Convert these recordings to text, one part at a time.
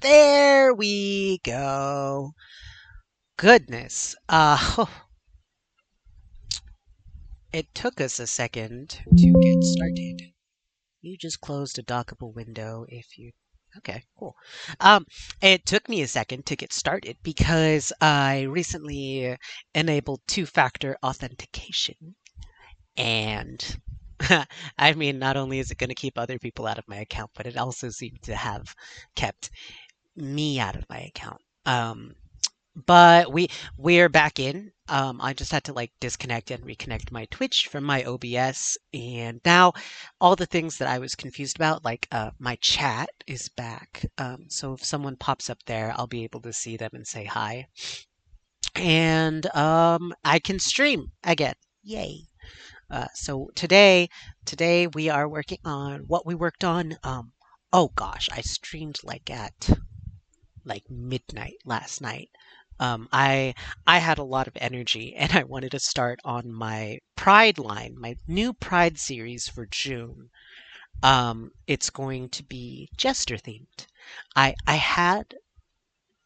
There we go. Goodness. It took us a second to get started. You just closed a dockable window if you. Okay, cool. Um, it took me a second to get started because I recently enabled two-factor authentication. And I mean, not only is it going to keep other people out of my account, but it also seemed to have kept me out of my account. But we're back in. I just had to like disconnect and reconnect my Twitch from my OBS, and now all the things that I was confused about, like my chat, is back. So if someone pops up there, I'll be able to see them and say hi, and I can stream again. Yay! So today we are working on what we worked on. Oh gosh, I streamed like at like midnight last night. I had a lot of energy and I wanted to start on my Pride line, my new Pride series for June. It's going to be Jester themed. I had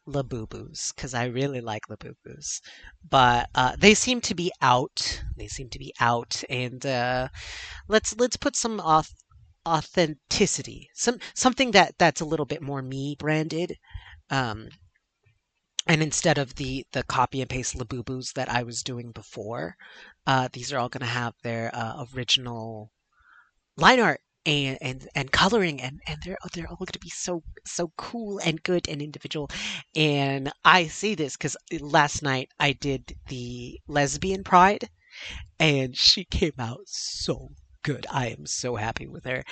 Labubu's because I really like Labubu's, but they seem to be out. They seem to be out, and let's put some authenticity, something that's a little bit more me branded. Um, and instead of the copy and paste Labubus that I was doing before, these are all going to have their original line art and coloring, and they're all going to be so cool and good and individual. And I say this because last night I did the lesbian pride, and she came out so good. I am so happy with her.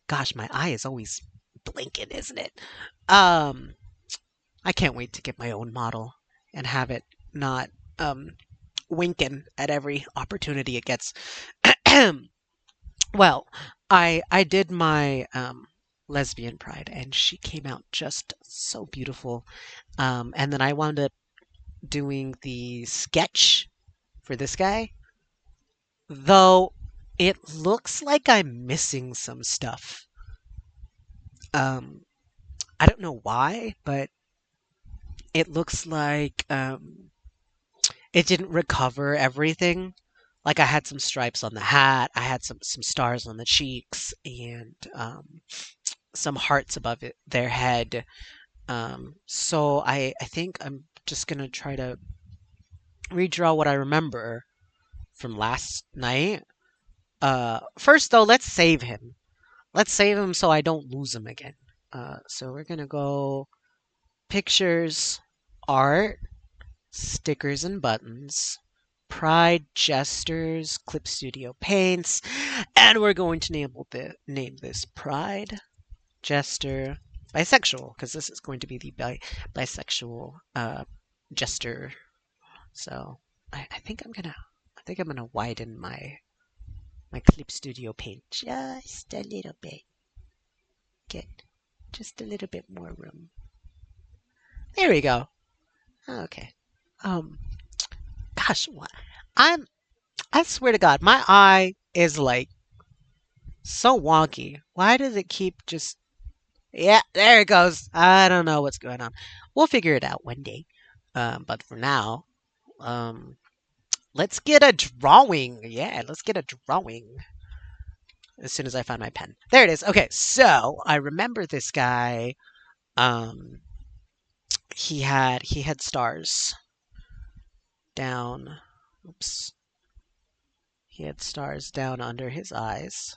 Gosh, my eye is always blinking, isn't it? Um, I can't wait to get my own model and have it not winking at every opportunity it gets. Well, I did my lesbian pride and she came out just so beautiful. And then I wound up doing the sketch for this guy, though it looks like I'm missing some stuff. Um, I don't know why, but it looks like it didn't recover everything. Like I had some stripes on the hat, I had some stars on the cheeks, and some hearts above their head. So I think I'm just gonna try to redraw what I remember from last night. First though, let's save him. Let's save him so I don't lose him again. So we're gonna go pictures, art, stickers and buttons, Pride Jesters, Clip Studio Paints, and we're going to name this Pride Jester Bisexual because this is going to be the bisexual Jester. So I think I'm gonna widen my Clip Studio Paint just a little bit. Get just a little bit more room. There we go. Okay. Um. Gosh, what? I'm I swear to God, my eye is like so wonky. Why does it keep just. Yeah, there it goes. I don't know what's going on. We'll figure it out one day. But for now, um, let's get a drawing. Yeah, let's get a drawing. As soon as I find my pen. There it is. Okay, so I remember this guy. Um, he had stars down. Oops. He had stars down under his eyes.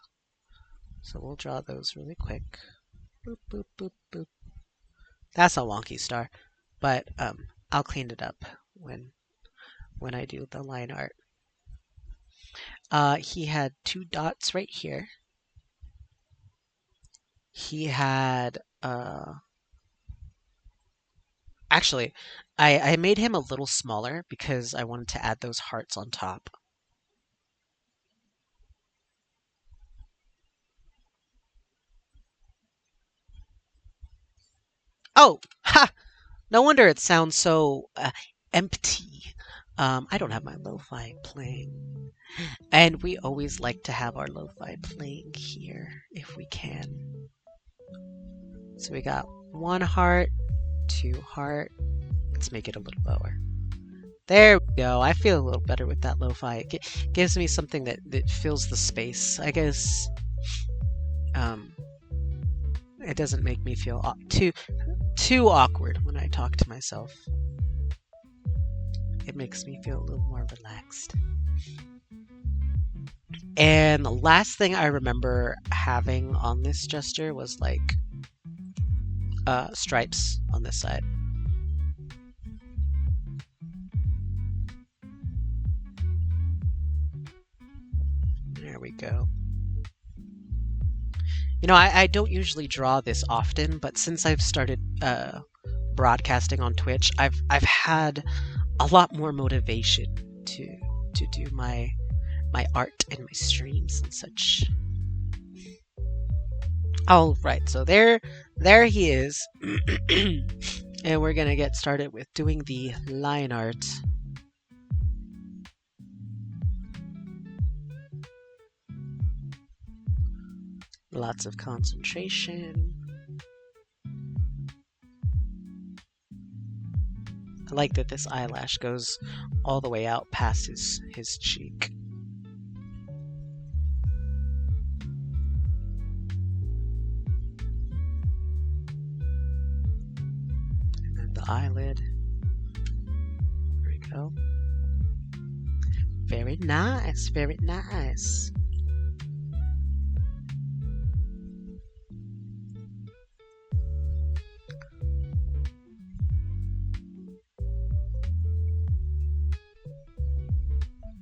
So we'll draw those really quick. Boop, boop, boop, boop. That's a wonky star, but I'll clean it up when I do the line art. He had two dots right here. He had actually, I made him a little smaller because I wanted to add those hearts on top. Oh, ha! No wonder it sounds so empty. I don't have my lo-fi playing. And we always like to have our lo-fi playing here if we can. So we got 1 heart, 2 heart. Let's make it a little lower. There we go. I feel a little better with that lo-fi. It gives me something that fills the space, I guess. It doesn't make me feel too awkward when I talk to myself. It makes me feel a little more relaxed. And the last thing I remember having on this Jester was like stripes on this side. There we go. You know, I don't usually draw this often, but since I've started broadcasting on Twitch, I've had a lot more motivation to do my art and my streams and such. All right, so there he is, and we're gonna get started with doing the line art. Lots of concentration. I like that this eyelash goes all the way out past his cheek. And then the eyelid. There we go. Very nice, very nice.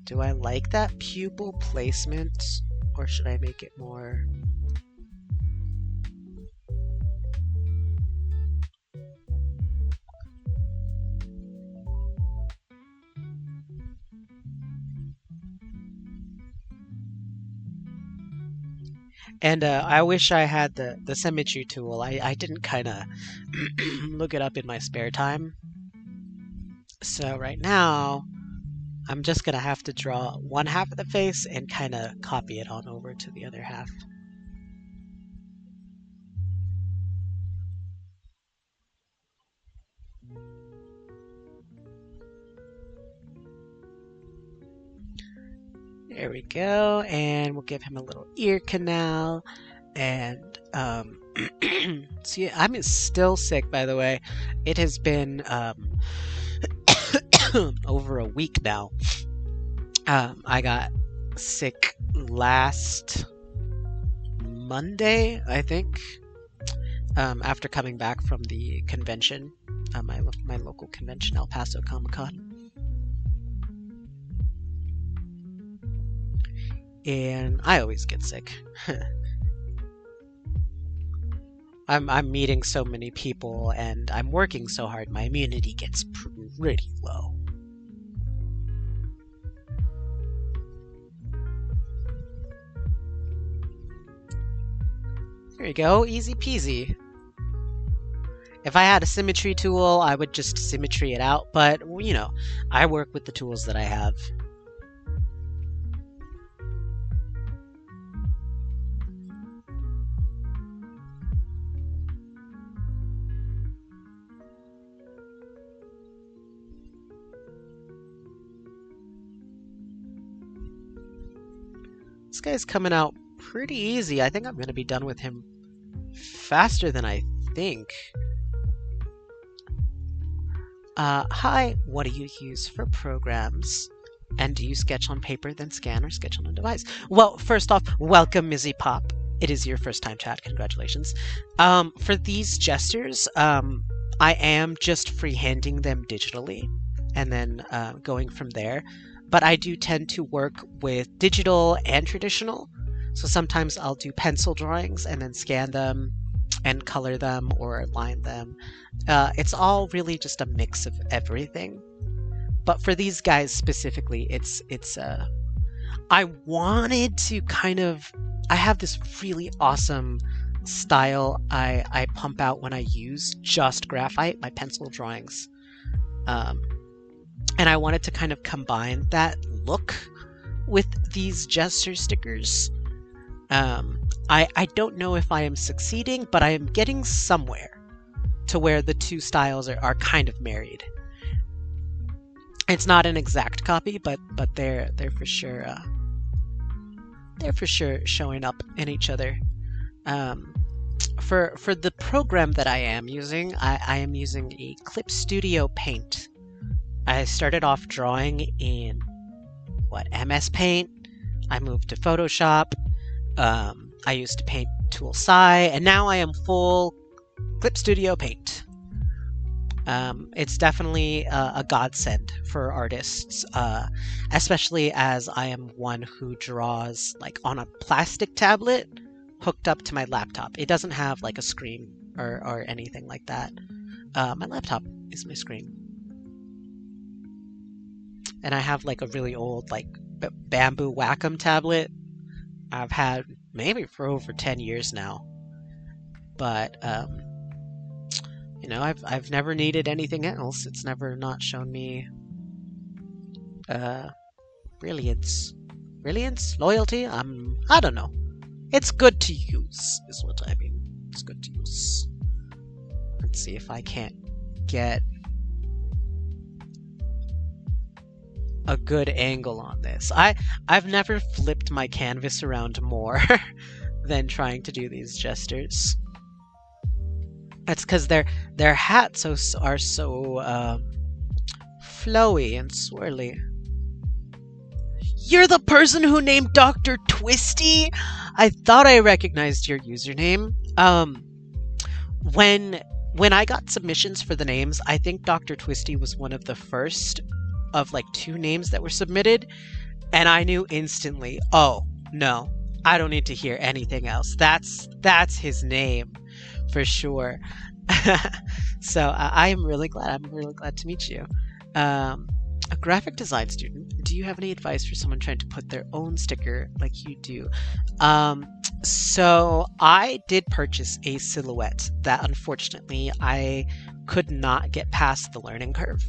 Do I like that pupil placement, or should I make it more... And I wish I had the symmetry tool. I didn't kind of look it up in my spare time. So right now, I'm just gonna have to draw one half of the face and kind of copy it on over to the other half. There we go, and we'll give him a little ear canal, and see, I'm still sick, by the way. It has been over a week now. I got sick last Monday, I think, after coming back from the convention, my local convention, El Paso Comic-Con. And I always get sick. I'm meeting so many people and I'm working so hard, my immunity gets pretty low. There you go, easy peasy. If I had a symmetry tool, I would just symmetry it out, but, you know, I work with the tools that I have. This guy's coming out pretty easy. I think I'm going to be done with him faster than I think. Hi, what do you use for programs? And do you sketch on paper, then scan, or sketch on a device? Well, first off, welcome, Mizzy Pop. It is your first time chat. Congratulations. For these Jesters, I am just freehanding them digitally and then going from there. But I do tend to work with digital and traditional. So sometimes I'll do pencil drawings and then scan them and color them or line them. It's all really just a mix of everything. But for these guys specifically, I wanted to kind of... I have this really awesome style I pump out when I use just graphite, my pencil drawings. And I wanted to kind of combine that look with these Jester stickers. I don't know if I am succeeding, but I am getting somewhere. to where the two styles are kind of married. It's not an exact copy, but they're for sure showing up in each other. Um, for the program that I am using, I am using a Clip Studio Paint. I started off drawing in MS Paint. I moved to Photoshop. I used to paint tool Psi, and now I am full Clip Studio Paint. It's definitely a godsend for artists, especially as I am one who draws like on a plastic tablet hooked up to my laptop. It doesn't have like a screen or anything like that. My laptop is my screen. And I have like a really old like bamboo Wacom tablet I've had maybe for over 10 years now. But you know, I've never needed anything else. It's never not shown me brilliance. Brilliance? Loyalty? I don't know. It's good to use, is what I mean. It's good to use. Let's see if I can't get a good angle on this. I've never flipped my canvas around more than trying to do these Jesters. That's because their hats are so flowy and swirly. You're the person who named Dr. Twisty? I thought I recognized your username. When I got submissions for the names, I think Dr. Twisty was one of the first of like 2 names that were submitted, and I knew instantly, oh no, I don't need to hear anything else. That's his name for sure. So I'm really glad to meet you. A graphic design student, do you have any advice for someone trying to put their own sticker like you do? So I did purchase a silhouette that unfortunately I could not get past the learning curve.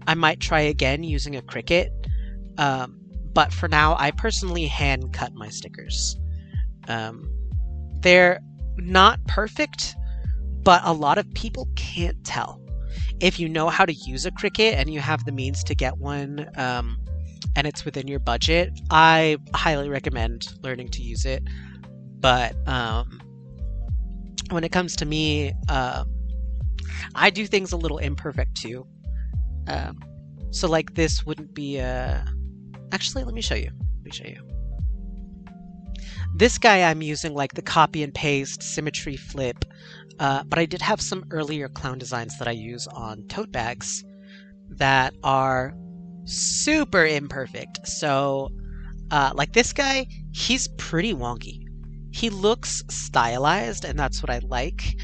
I might try again using a Cricut, but for now I personally hand cut my stickers. They're not perfect, but a lot of people can't tell. If you know how to use a Cricut and you have the means to get one, and it's within your budget, I highly recommend learning to use it. But when it comes to me, I do things a little imperfect too. So like this wouldn't be actually, let me show you. This guy I'm using like the copy and paste symmetry flip, but I did have some earlier clown designs that I use on tote bags that are super imperfect. So like this guy, he's pretty wonky. He looks stylized, and that's what I like.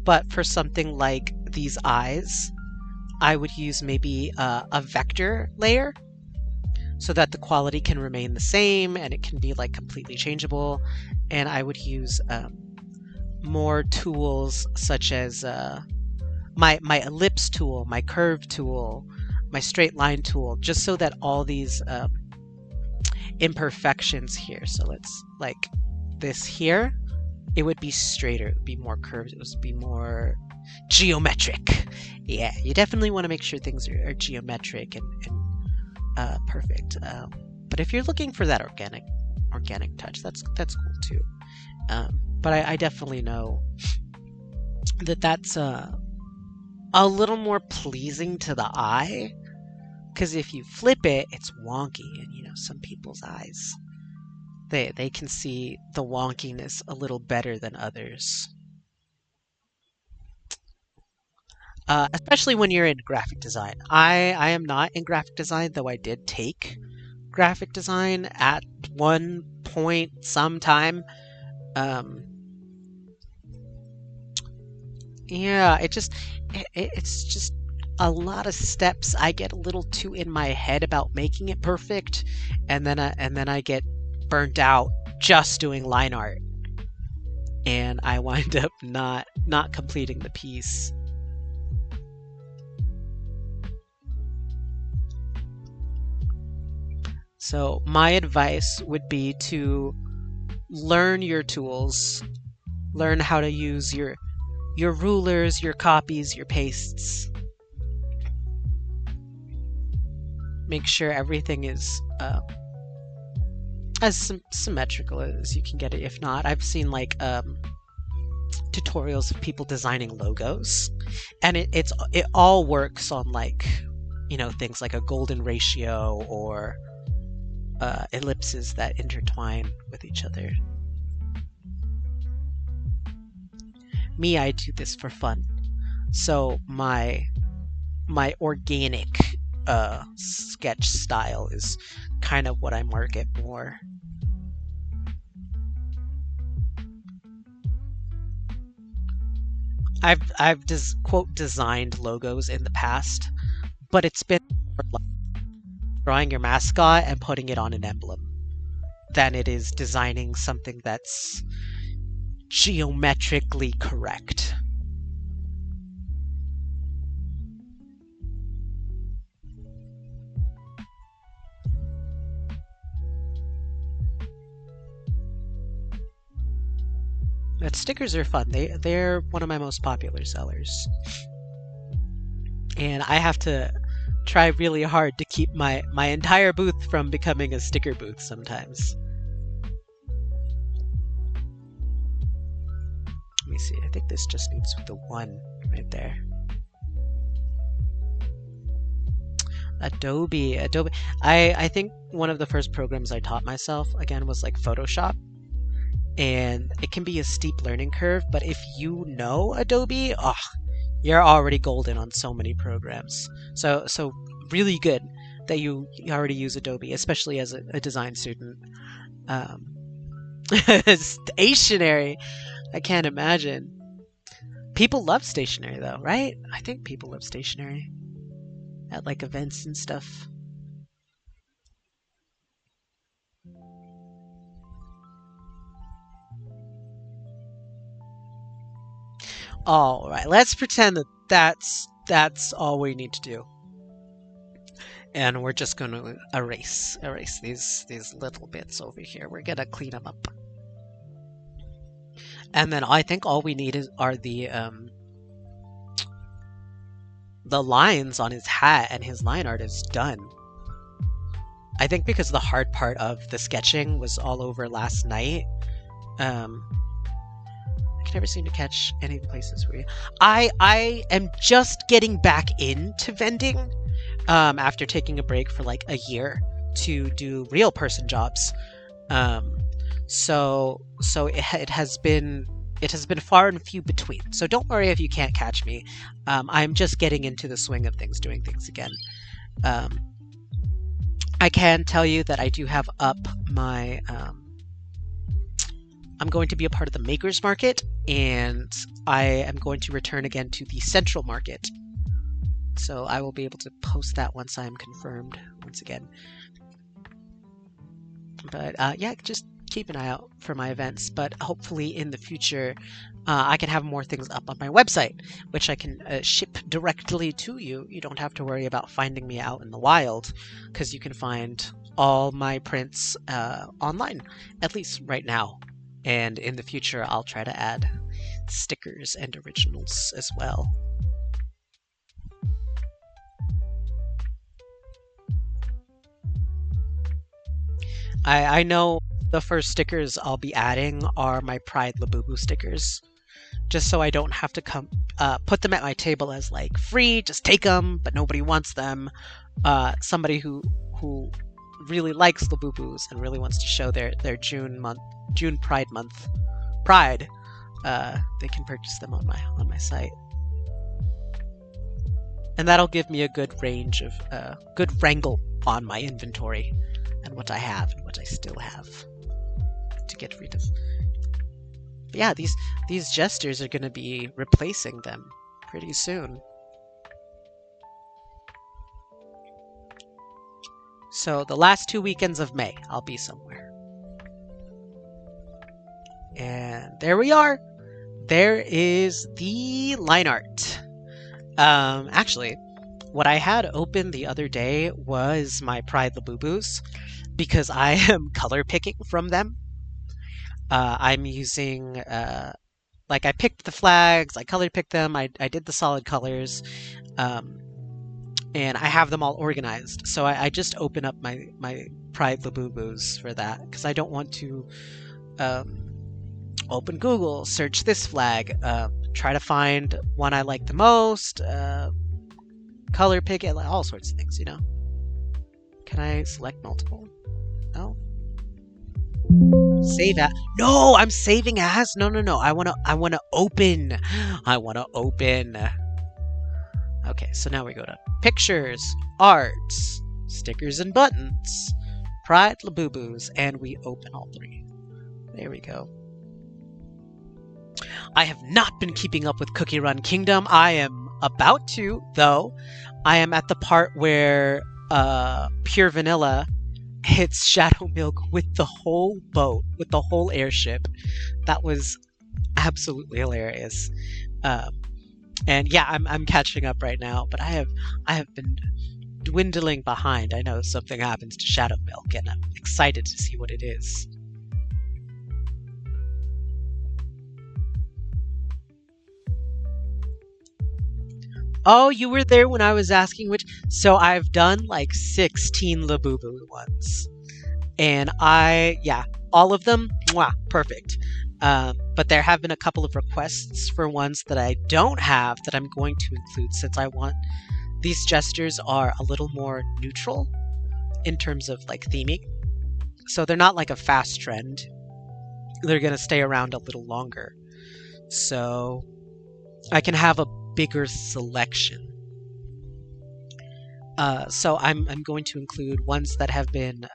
But for something like these eyes, I would use maybe a vector layer so that the quality can remain the same and it can be like completely changeable. And I would use more tools such as my ellipse tool, my curve tool, my straight line tool, just so that all these imperfections here. So let's like this here, it would be straighter, it would be more curved, it would be more geometric. Yeah, you definitely want to make sure things are geometric and perfect. But if you're looking for that organic touch, that's cool too. But I definitely know that's a little more pleasing to the eye, because if you flip it, it's wonky, and you know, some people's eyes, they can see the wonkiness a little better than others. Especially when you're in graphic design. I am not in graphic design, though I did take graphic design at one point sometime. Yeah, it's just a lot of steps. I get a little too in my head about making it perfect, and then I get burnt out just doing line art, and I wind up not completing the piece. So my advice would be to learn your tools, learn how to use your rulers, your copies, your pastes. Make sure everything is as symmetrical as you can get it. If not, I've seen like tutorials of people designing logos, and it all works on like things like a golden ratio or ellipses that intertwine with each other. Me, I do this for fun. So my organic sketch style is kind of what I market more. I've quote designed logos in the past, but it's been more like drawing your mascot and putting it on an emblem than it is designing something that's geometrically correct. But stickers are fun. They're one of my most popular sellers. And I have to try really hard to keep my entire booth from becoming a sticker booth sometimes. Let me see. I think this just needs the one right there. Adobe. I think one of the first programs I taught myself again was like Photoshop, and it can be a steep learning curve, but if you know Adobe, oh, you're already golden on so many programs. So really good that you already use Adobe, especially as a design student. Um, Stationery, I can't imagine. People love stationery though, right? I think people love stationery at like events and stuff. All right, let's pretend that that's all we need to do, and we're just going to erase these little bits over here. We're gonna clean them up, and then I think all we need are the lines on his hat, and his line art is done. I think because the hard part of the sketching was all over last night. Um, I can never seem to catch any of the places where I am just getting back into vending after taking a break for like a year to do real person jobs. Um, so it has been far and few between. So don't worry if you can't catch me. I'm just getting into the swing of things, doing things again. Um, I can tell you that I do have up my. I'm going to be a part of the Makers Market, and I am going to return again to the Central Market. So I will be able to post that once I am confirmed once again. But yeah, just keep an eye out for my events. But hopefully in the future, I can have more things up on my website, which I can ship directly to you. You don't have to worry about finding me out in the wild, because you can find all my prints online, at least right now. And in the future, I'll try to add stickers and originals as well. I know the first stickers I'll be adding are my Pride Labubu stickers, just so I don't have to come put them at my table as like free, just take them, but nobody wants them. Somebody who really likes Labubus and really wants to show their June Pride month pride, they can purchase them on my site, and that'll give me a good range of good wrangle on my inventory and what I have and what I still have to get rid of. But yeah, these jesters are going to be replacing them pretty soon. So the last 2 weekends of May, I'll be somewhere. And there we are. There is the line art. Actually, what I had open the other day was my Pride Labubus, because I am color picking from them. I'm using Like I picked the flags, I color picked them, I did the solid colors, um, and I have them all organized. So I just open up my Pride Labubu's for that because I don't want to um, open Google, search this flag, try to find one I like the most, color pick it, like all sorts of things, you know. Can I select multiple? No. Save as? No, I'm saving as. No, no, no. I wanna open. I wanna open. Okay, so now we go to pictures, arts, stickers and buttons, Pride Labubus, and we open all three. There we go. I have not been keeping up with Cookie Run Kingdom. I am about to, though. I am at the part where Pure Vanilla hits Shadow Milk with the whole boat, with the whole airship. That was absolutely hilarious. And yeah, I'm catching up right now, but I have been dwindling behind. I know something happens to Shadow Milk, and I'm excited to see what it is. Oh, you were there when I was asking which. So I've done like 16 Labubu ones. And yeah, all of them, mwah, perfect. But there have been a couple of requests for ones that I don't have that I'm going to include since I want these Jesters are a little more neutral in terms of like theming. So they're not like a fast trend. They're going to stay around a little longer. So I can have a bigger selection. So I'm going to include ones that have been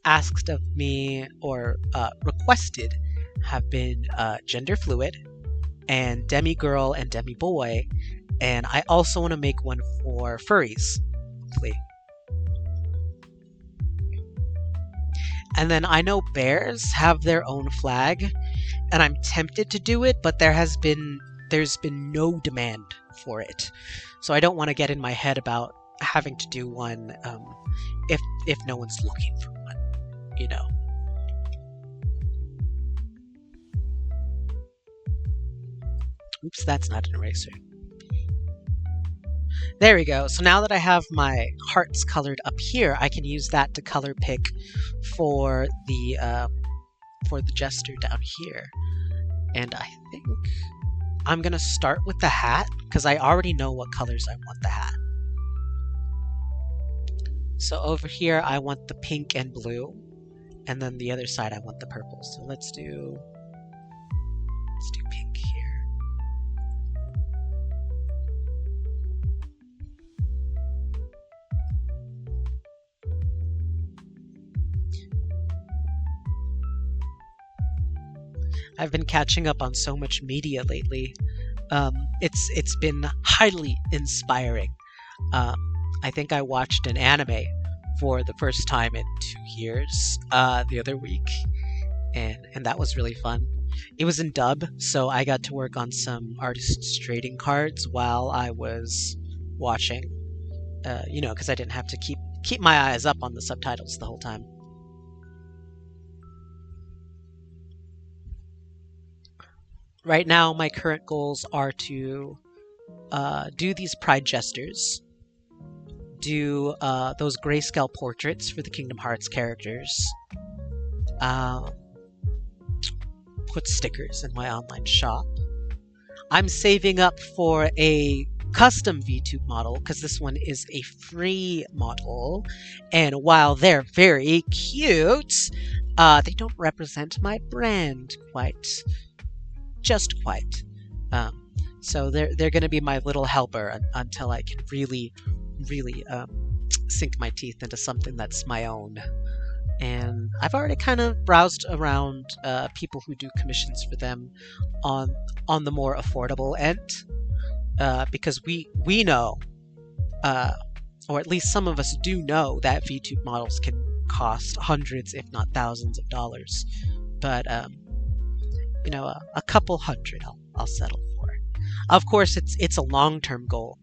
asked of me or requested have been gender fluid and demi girl and demi boy, and I also want to make one for furries. And then I know bears have their own flag, and I'm tempted to do it, but there's been no demand for it, so I don't want to get in my head about having to do one if no one's looking for one, you know. Oops, that's not an eraser. There we go. So now that I have my hearts colored up here, I can use that to color pick for the jester down here. And I think I'm gonna start with the hat because I already know what colors I want the hat. So over here I want the pink and blue, and then the other side I want the purple. So let's do pink here. I've been catching up on so much media lately. It's been highly inspiring. I think I watched an anime for the first time in 2 years the other week, and that was really fun. It was in dub, so I got to work on some artists' trading cards while I was watching. You know, because I didn't have to keep my eyes up on the subtitles the whole time. Right now, my current goals are to do these Pride Jesters, do those grayscale portraits for the Kingdom Hearts characters, put stickers in my online shop. I'm saving up for a custom VTube model because this one is a free model, and while they're very cute, they don't represent my brand just quite. So they're going to be my little helper until I can really sink my teeth into something that's my own. And I've already kind of browsed around people who do commissions for them on the more affordable end, because we know, or at least some of us do know, that VTube models can cost hundreds, if not thousands of dollars. But you know, a couple hundred I'll settle for. Of course, it's a long-term goal.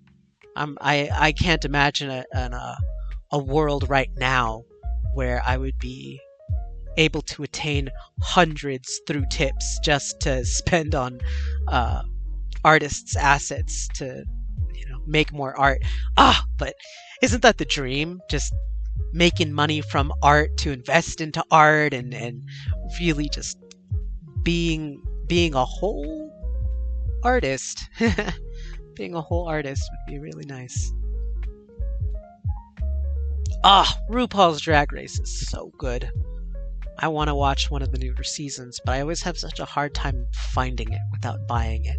I can't imagine a world right now where I would be able to attain hundreds through tips just to spend on uh, artists' assets to, make more art. But isn't that the dream? Just making money from art to invest into art, and really just being a whole artist. Being a whole artist would be really nice. RuPaul's Drag Race is so good. I want to watch one of the newer seasons, but I always have such a hard time finding it without buying it.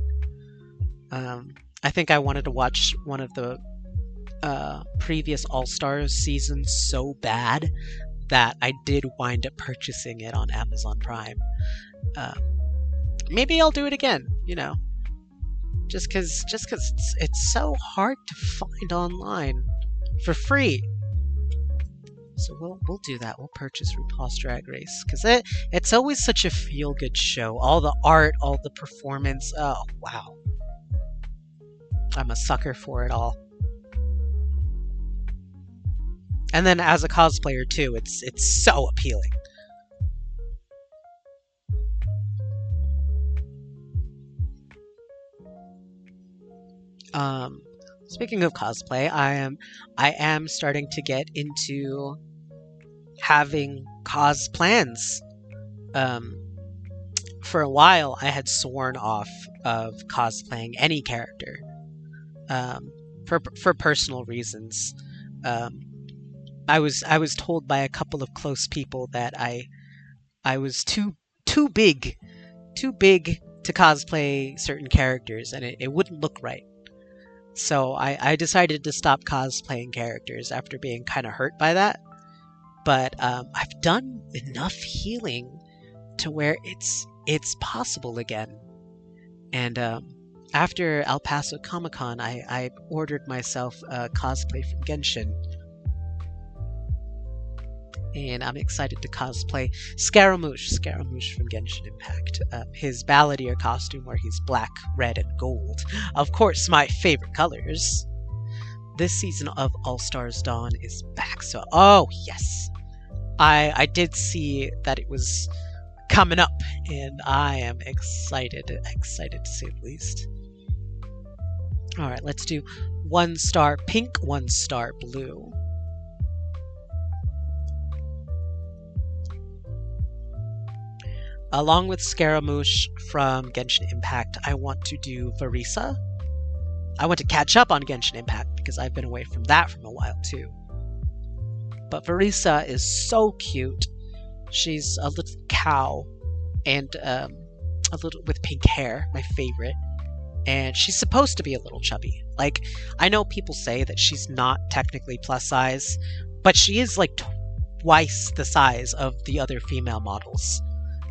I think I wanted to watch one of the previous All-Stars seasons so bad that I did wind up purchasing it on Amazon Prime. Maybe I'll do it again, just because it's so hard to find online for free. So we'll do that. We'll purchase RuPaul's Drag Race because it's always such a feel-good show. All the art, all the performance. Oh wow, I'm a sucker for it all. And then as a cosplayer too, it's so appealing. Speaking of cosplay, I am starting to get into having cos plans. For a while, I had sworn off of cosplaying any character, for personal reasons. I was told by a couple of close people that I was too big to cosplay certain characters, and it wouldn't look right. So I decided to stop cosplaying characters after being kind of hurt by that. But I've done enough healing to where it's possible again. And after El Paso Comic-Con, I ordered myself a cosplay from Genshin. And I'm excited to cosplay Scaramouche from Genshin Impact. His Balladeer costume where he's black, red, and gold. Of course, my favorite colors. This season of All Stars Dawn is back, so oh yes. I did see that it was coming up, and I am excited to say the least. Alright, let's do 1 star pink, 1 star blue. Along with Scaramouche from Genshin Impact, I want to do Verisa. I want to catch up on Genshin Impact because I've been away from that for a while too. But Verisa is so cute. She's a little cow and a little with pink hair, my favorite. And she's supposed to be a little chubby. Like, I know people say that she's not technically plus size, but she is like twice the size of the other female models.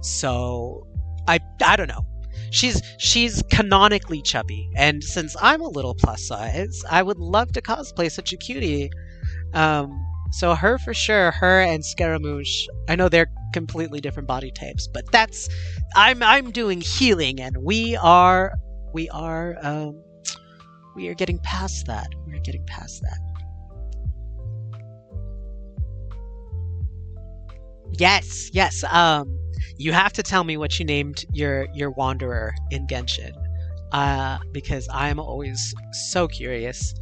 So I don't know. She's canonically chubby, and since I'm a little plus size, I would love to cosplay such a cutie. So her for sure, her and Scaramouche. I know they're completely different body types, but I'm doing healing, and we are getting past that. We're getting past that. Yes. You have to tell me what you named your wanderer in Genshin, because I'm always so curious.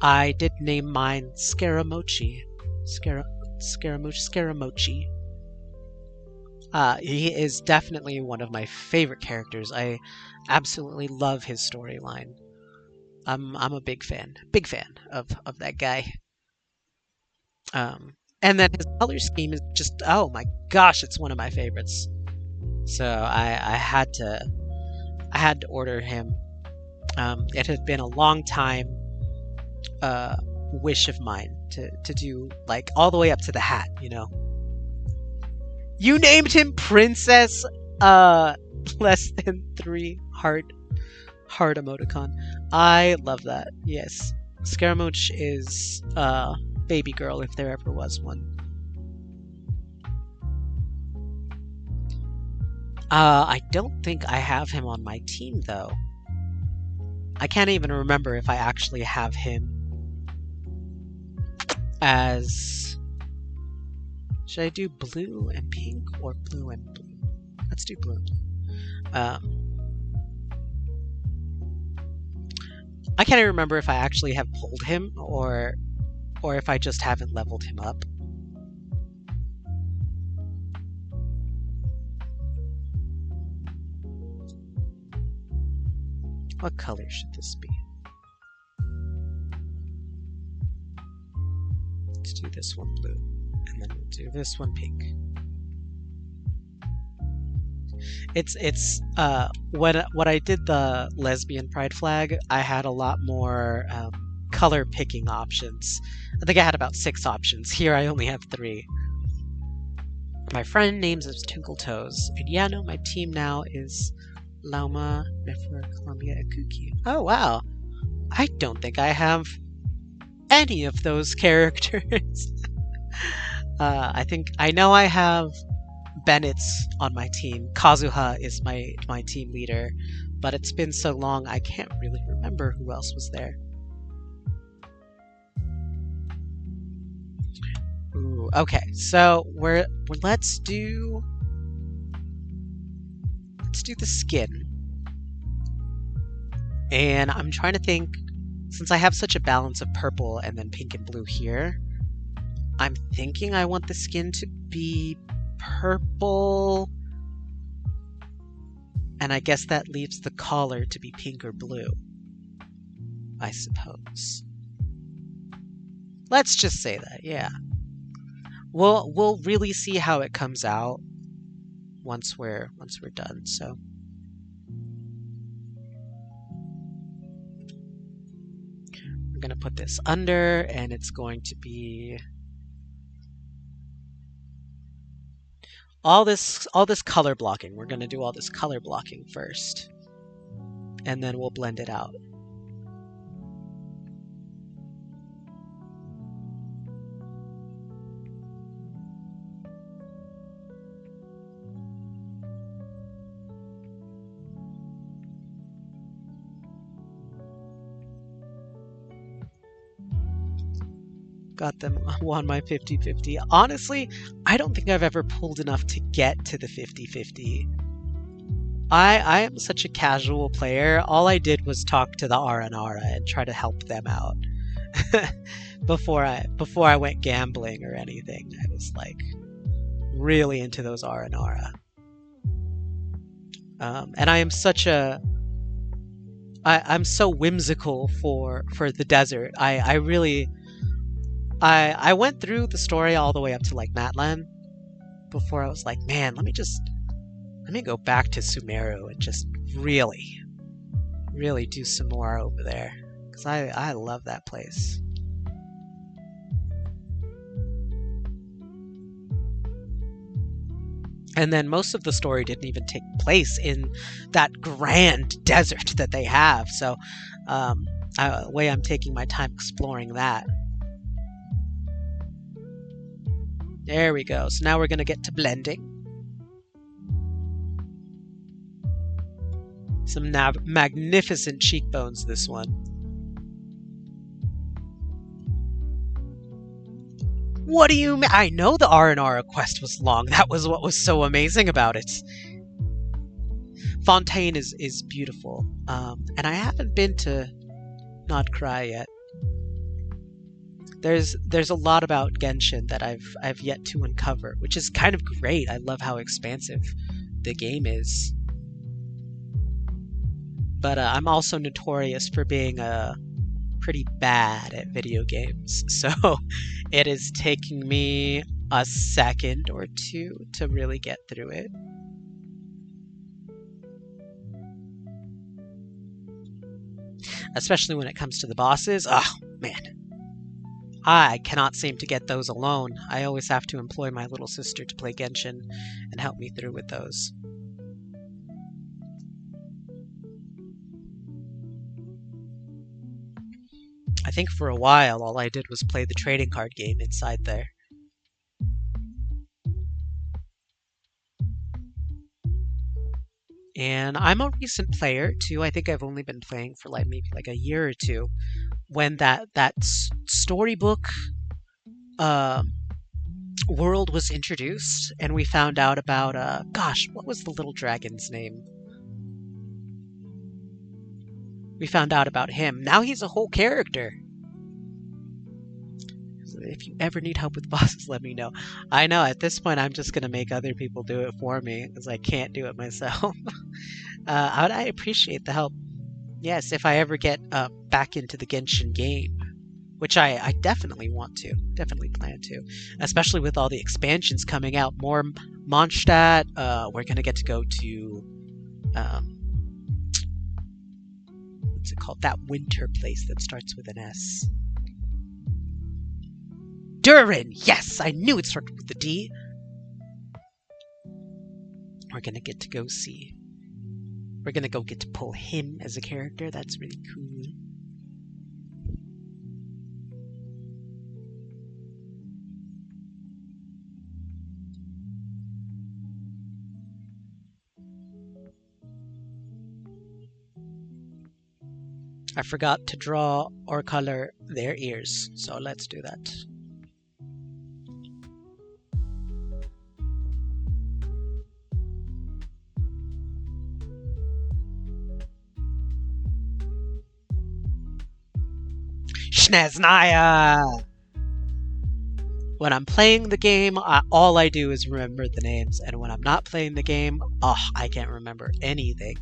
I did name mine Scaramochi. Scaramochi. He is definitely one of my favorite characters. I absolutely love his storyline. I'm a big fan of that guy. And then his color scheme is just, oh my gosh, it's one of my favorites. So I had to order him. It had been a long time wish of mine to do like all the way up to the hat, you know. You named him Princess less than 3 heart emoticon. I love that. Yes. Scaramouche is baby girl if there ever was one. I don't think I have him on my team though. I can't even remember if I actually have him as Should I do blue and pink or blue and blue? Let's do blue and blue. I can't even remember if I actually have pulled him or if I just haven't leveled him up. What color should this be? Let's do this one blue, and then we'll do this one pink. It's when I did the lesbian pride flag, I had a lot more color picking options. I think I had about 6 options. Here I only have 3. My friend names us Twinkle Toes, and yeah, no, my team now is Lauma, Nefer, Columbia, and Kuki. Oh wow, I don't think I have any of those characters. I think I know I have Bennett's on my team. Kazuha is my team leader, but it's been so long I can't really remember who else was there. Ooh, okay, so let's do the skin. And I'm trying to think, since I have such a balance of purple and then pink and blue here, I'm thinking I want the skin to be purple, and I guess that leaves the collar to be pink or blue, I suppose. Let's just say that, yeah. We'll really see how it comes out once we're done. So we're gonna put this under, and it's going to be all this color blocking. We're gonna do all this color blocking first, and then we'll blend it out. Got them on my 50-50. Honestly, I don't think I've ever pulled enough to get to the 50-50. I am such a casual player. All I did was talk to the Aranara and try to help them out. before I went gambling or anything. I was like really into those Aranara. And I am such a I'm so whimsical for the desert. I really I went through the story all the way up to like Matlan before I was like, man, let me go back to Sumeru and just really do some more over there, because I love that place. And then most of the story didn't even take place in that grand desert that they have, so the way I'm taking my time exploring that. There we go. So now we're going to get to blending. Some magnificent cheekbones, this one. What do you mean? I know the R&R quest was long. That was what was so amazing about it. Fontaine is beautiful. And I haven't been to Not Cry yet. There's a lot about Genshin that I've yet to uncover, which is kind of great. I love how expansive the game is. But I'm also notorious for being pretty bad at video games, so it is taking me a second or two to really get through it. Especially when it comes to the bosses. Oh, man. I cannot seem to get those alone. I always have to employ my little sister to play Genshin and help me through with those. I think for a while all I did was play the trading card game inside there. And I'm a recent player too. I think I've only been playing for like maybe like a year or two. When that storybook world was introduced, and we found out about, gosh, what was the little dragon's name? We found out about him. Now he's a whole character. So if you ever need help with bosses, let me know. I know, at this point, I'm just going to make other people do it for me, because I can't do it myself. I appreciate the help. Yes, if I ever get back into the Genshin game, which I definitely want to, definitely plan to, especially with all the expansions coming out, more Mondstadt. We're gonna get to go to what's it called? That winter place that starts with an S. Durin. Yes, I knew it started with a D. We're gonna get to go see. We're gonna go get to pull him as a character. That's really cool. I forgot to draw or color their ears, so let's do that. Schneznaya! When I'm playing the game, all I do is remember the names, and when I'm not playing the game, I can't remember anything.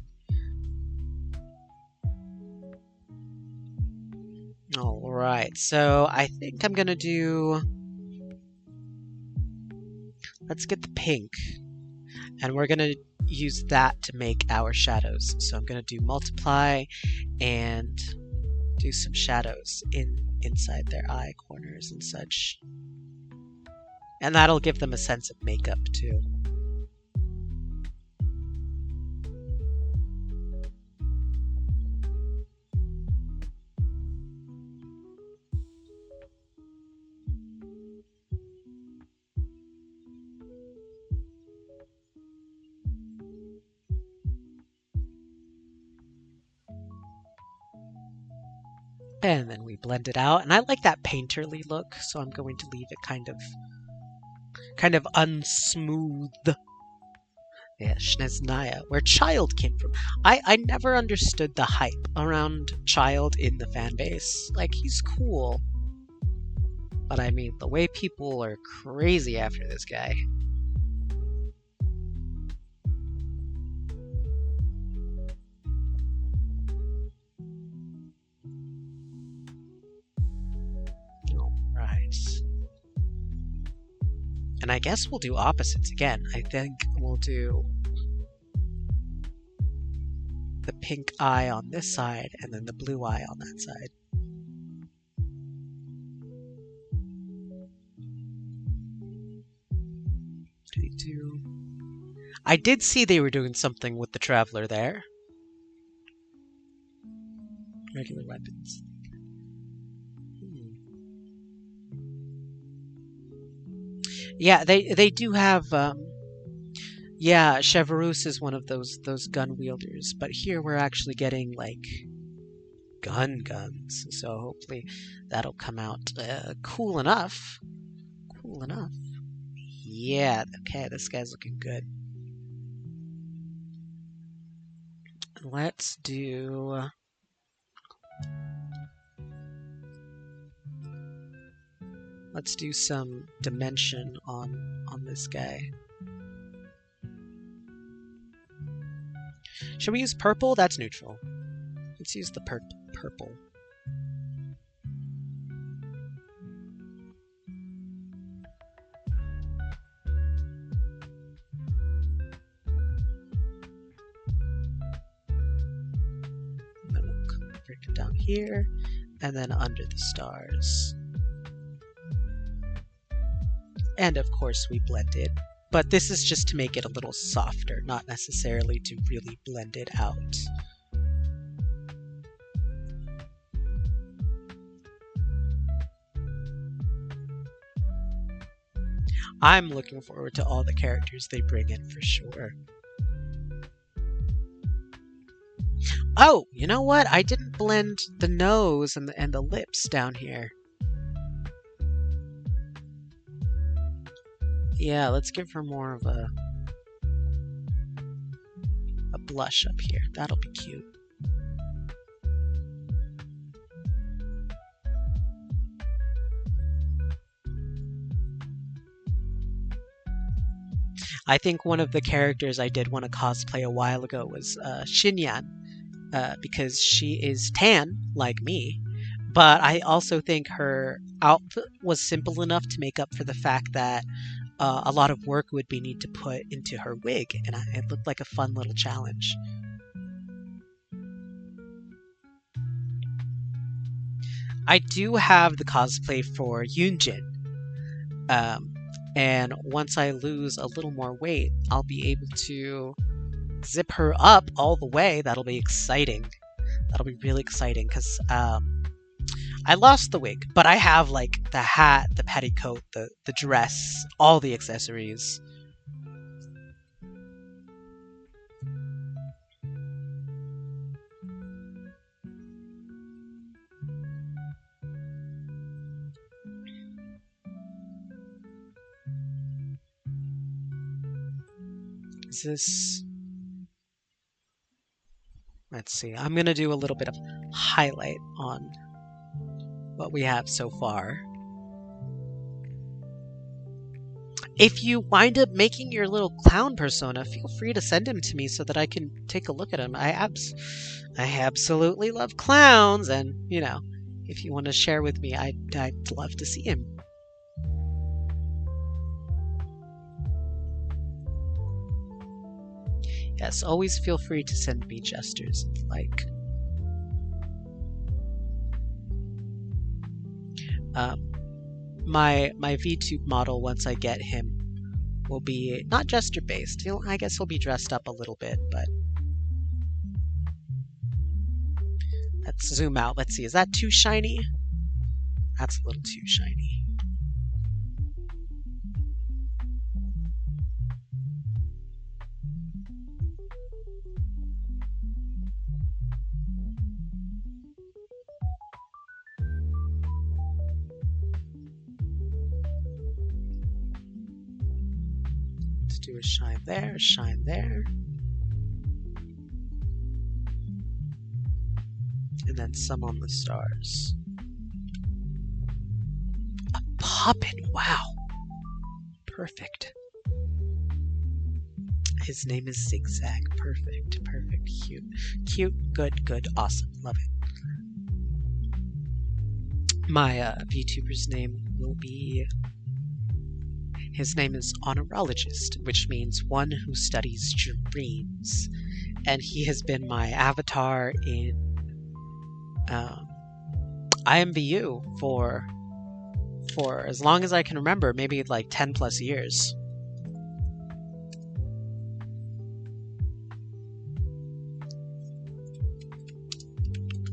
Alright, so I think I'm gonna do... Let's get the pink. And we're gonna use that to make our shadows. So I'm gonna do multiply and do some shadows inside their eye corners and such. And that'll give them a sense of makeup too. And then we blend it out. And I like that painterly look, so I'm going to leave it kind of unsmooth. Yeah, Schneznaya, where Child came from. I never understood the hype around Child in the fan base. Like, he's cool. But I mean, the way people are crazy after this guy. Alright. And I guess we'll do opposites again. I think we'll do the pink eye on this side and then the blue eye on that side. I did see they were doing something with the Traveler there. Regular weapons. Yeah, they do have. Yeah, Chevreuse is one of those gun wielders, but here we're actually getting like guns. So hopefully that'll come out cool enough. Cool enough. Yeah. Okay, this guy's looking good. Let's do. Let's do some dimension on this guy. Should we use purple? That's neutral. Let's use the purple. And then we'll break it down here, and then under the stars. And of course we blend it, but this is just to make it a little softer, not necessarily to really blend it out. I'm looking forward to all the characters they bring in for sure. Oh, you know what? I didn't blend the nose and the lips down here. Yeah, let's give her more of a blush up here. That'll be cute. I think one of the characters I did want to cosplay a while ago was Xinyan, because she is tan like me, but I also think her outfit was simple enough to make up for the fact that a lot of work would be need to put into her wig, and it looked like a fun little challenge. I do have the cosplay for Yunjin, um, and once I lose a little more weight, I'll be able to zip her up all the way. That'll be exciting. That'll be really exciting because I lost the wig, but I have like the hat, the petticoat, the dress, all the accessories. Is this? Let's see. I'm gonna do a little bit of highlight on what we have so far. If you wind up making your little clown persona, feel free to send him to me so that I can take a look at him. I absolutely love clowns, and if you want to share with me, I'd love to see him. Yes, always feel free to send me Jesters if you like. Um, my VTube model, once I get him, will be not Jester based. I guess he'll be dressed up a little bit, but let's zoom out. Let's see. Is that too shiny? That's a little too shiny. Let's do a shine there, and then some on the stars. A puppet, wow. Perfect. His name is Zigzag. Perfect, cute. Cute, good, awesome. Love it. My VTuber's name will be... His name is Honorologist, which means one who studies dreams. And he has been my avatar in IMVU for as long as I can remember, maybe like 10 plus years.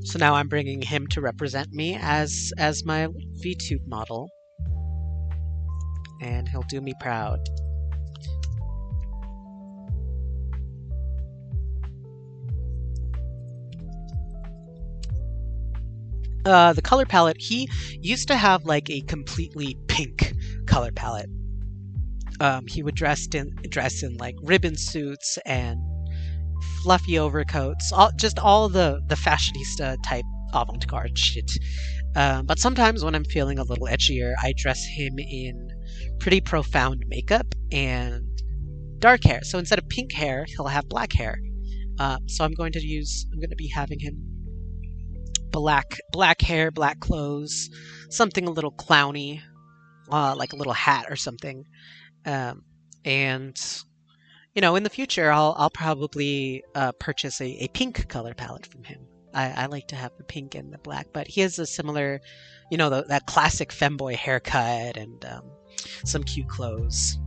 So now I'm bringing him to represent me as my VTube model, and he'll do me proud. The color palette, he used to have like a completely pink color palette. He would dress in like ribbon suits and fluffy overcoats, just all the fashionista type avant-garde shit. But sometimes when I'm feeling a little edgier, I dress him in pretty profound makeup and dark hair. So instead of pink hair, he'll have black hair. So I'm going to be having him black hair, black clothes, something a little clowny, like a little hat or something. And in the future, I'll probably purchase a pink color palette from him. I like to have the pink and the black, but he has a similar, that classic femboy haircut and some cute clothes.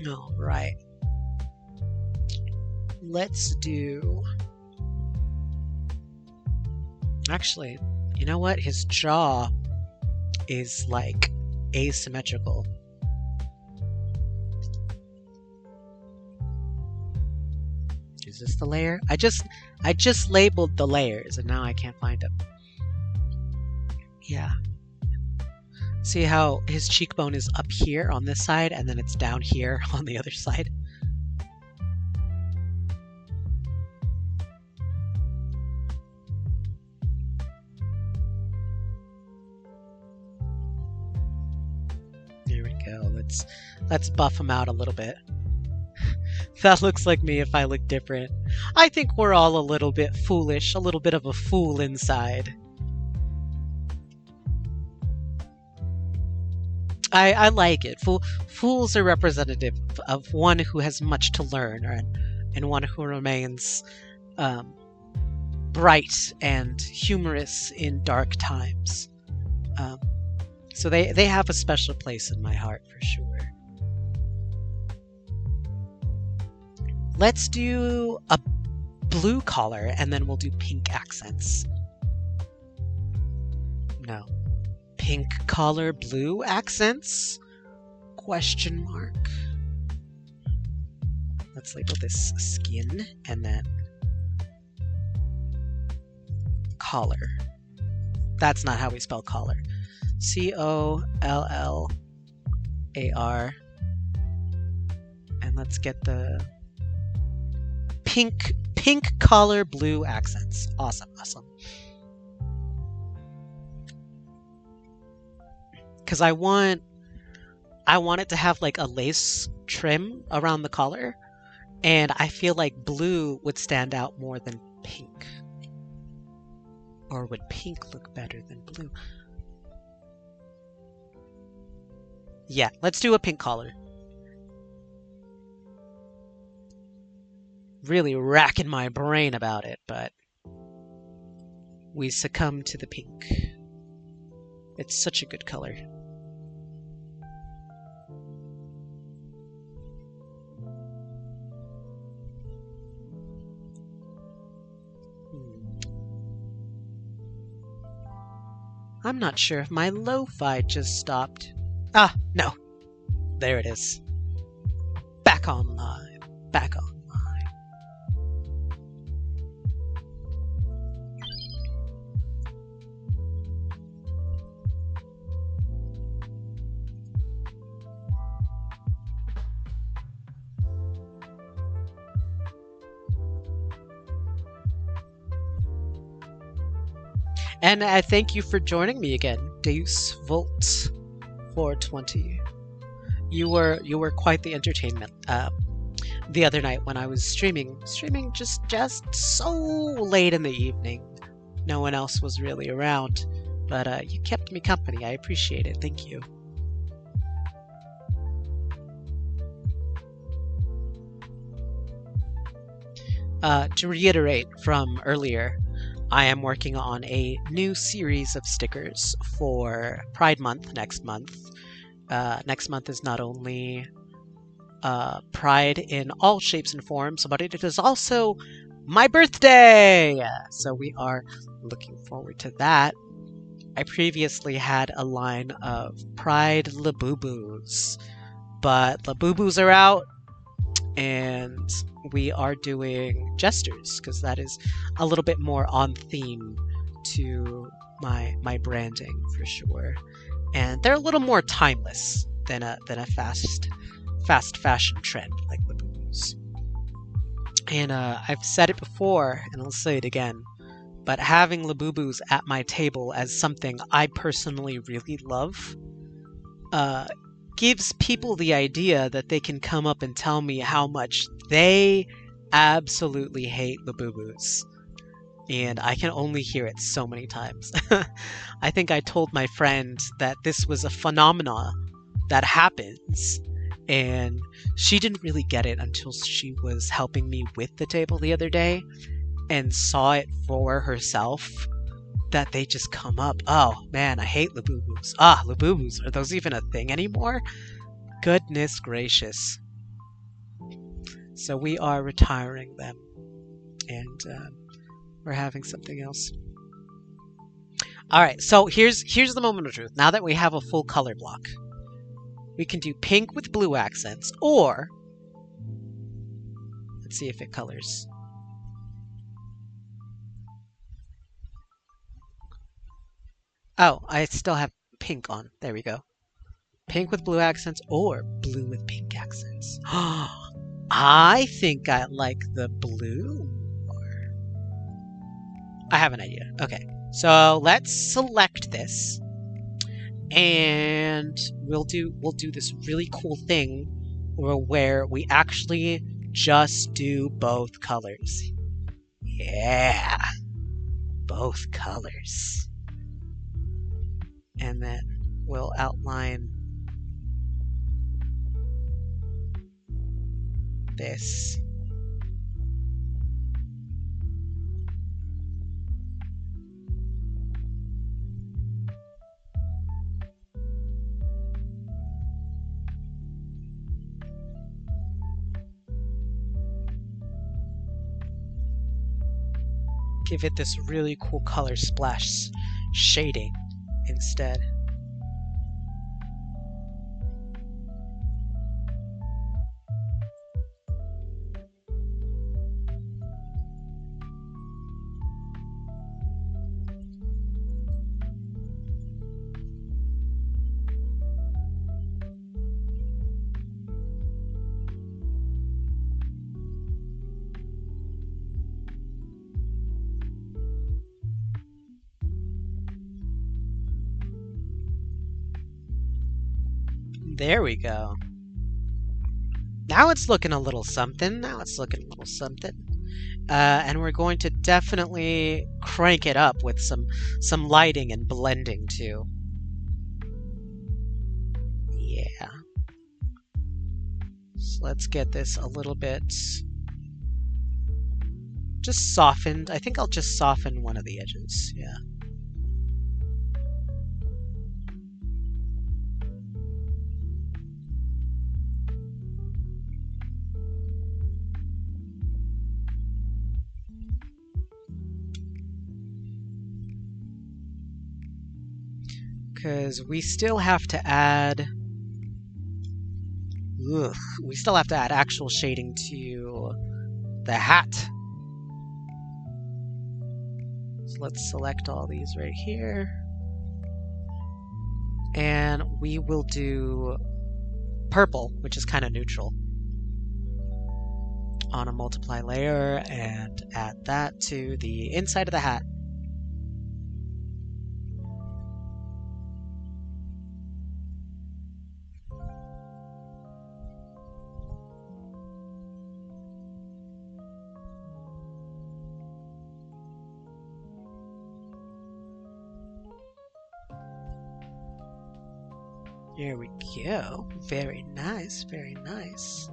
All right. Let's do... Actually, you know what? His jaw is like asymmetrical. Is this the layer? I just labeled the layers and now I can't find them. Yeah. See how his cheekbone is up here on this side and then it's down here on the other side? There we go. Let's buff him out a little bit. That looks like me if I look different. I think we're all a little bit foolish, a little bit of a fool inside. I like it. Fools are representative of one who has much to learn and one who remains um, bright and humorous in dark times. Um, so they have a special place in my heart for sure. Let's do a blue collar and then we'll do pink accents. No. Pink collar, blue accents? Question mark. Let's label this skin and then collar. That's not how we spell collar. C-O-L-L-A-R. And let's get the pink collar, blue accents. Awesome. Because I want it to have like a lace trim around the collar, and I feel like blue would stand out more than pink. Or would pink look better than blue? Yeah, let's do a pink collar. Really racking my brain about it, but we succumb to the pink. It's such a good color. I'm not sure if my lo-fi just stopped. Ah, no. There it is. Back online. Back online. And I thank you for joining me again, Deus Volt 420. You were quite the entertainment the other night when I was streaming just so late in the evening. No one else was really around, but you kept me company. I appreciate it. Thank you. To reiterate from earlier, I am working on a new series of stickers for Pride Month next month. Next month is not only Pride in all shapes and forms, but it is also my birthday! So we are looking forward to that. I previously had a line of Pride Labubu's, but Labubu's are out, and we are doing Jesters, because that is a little bit more on theme to my branding for sure. And they're a little more timeless than a fast fashion trend like Labubu's. And I've said it before, and I'll say it again, but having Labubu's at my table as something I personally really love gives people the idea that they can come up and tell me how much they absolutely hate Labubu's. And I can only hear it so many times. I think I told my friend that this was a phenomena that happens, and she didn't really get it until she was helping me with the table the other day and saw it for herself, that they just come up. Oh man, I hate Labubu's. Ah, Labubu's, are those even a thing anymore? Goodness gracious. So we are retiring them, and we're having something else. Alright, so here's the moment of truth. Now that we have a full color block, we can do pink with blue accents, or let's see if it colors. Oh, I still have pink on. There we go. Pink with blue accents or blue with pink accents. I think I like the blue. I have an idea. Okay. So let's select this and we'll do this really cool thing where we actually just do both colors. Yeah. Both colors. And then we'll outline this. Give it this really cool color splash shading instead. There we go. Now it's looking a little something. Now it's looking a little something. And we're going to definitely crank it up with some lighting and blending too. Yeah. So let's get this a little bit just softened. I think I'll just soften one of the edges. Yeah. Because we still have to add... we still have to add actual shading to the hat. So let's select all these right here. And we will do purple, which is kind of neutral, on a multiply layer and add that to the inside of the hat. Here we go. Very nice, very nice.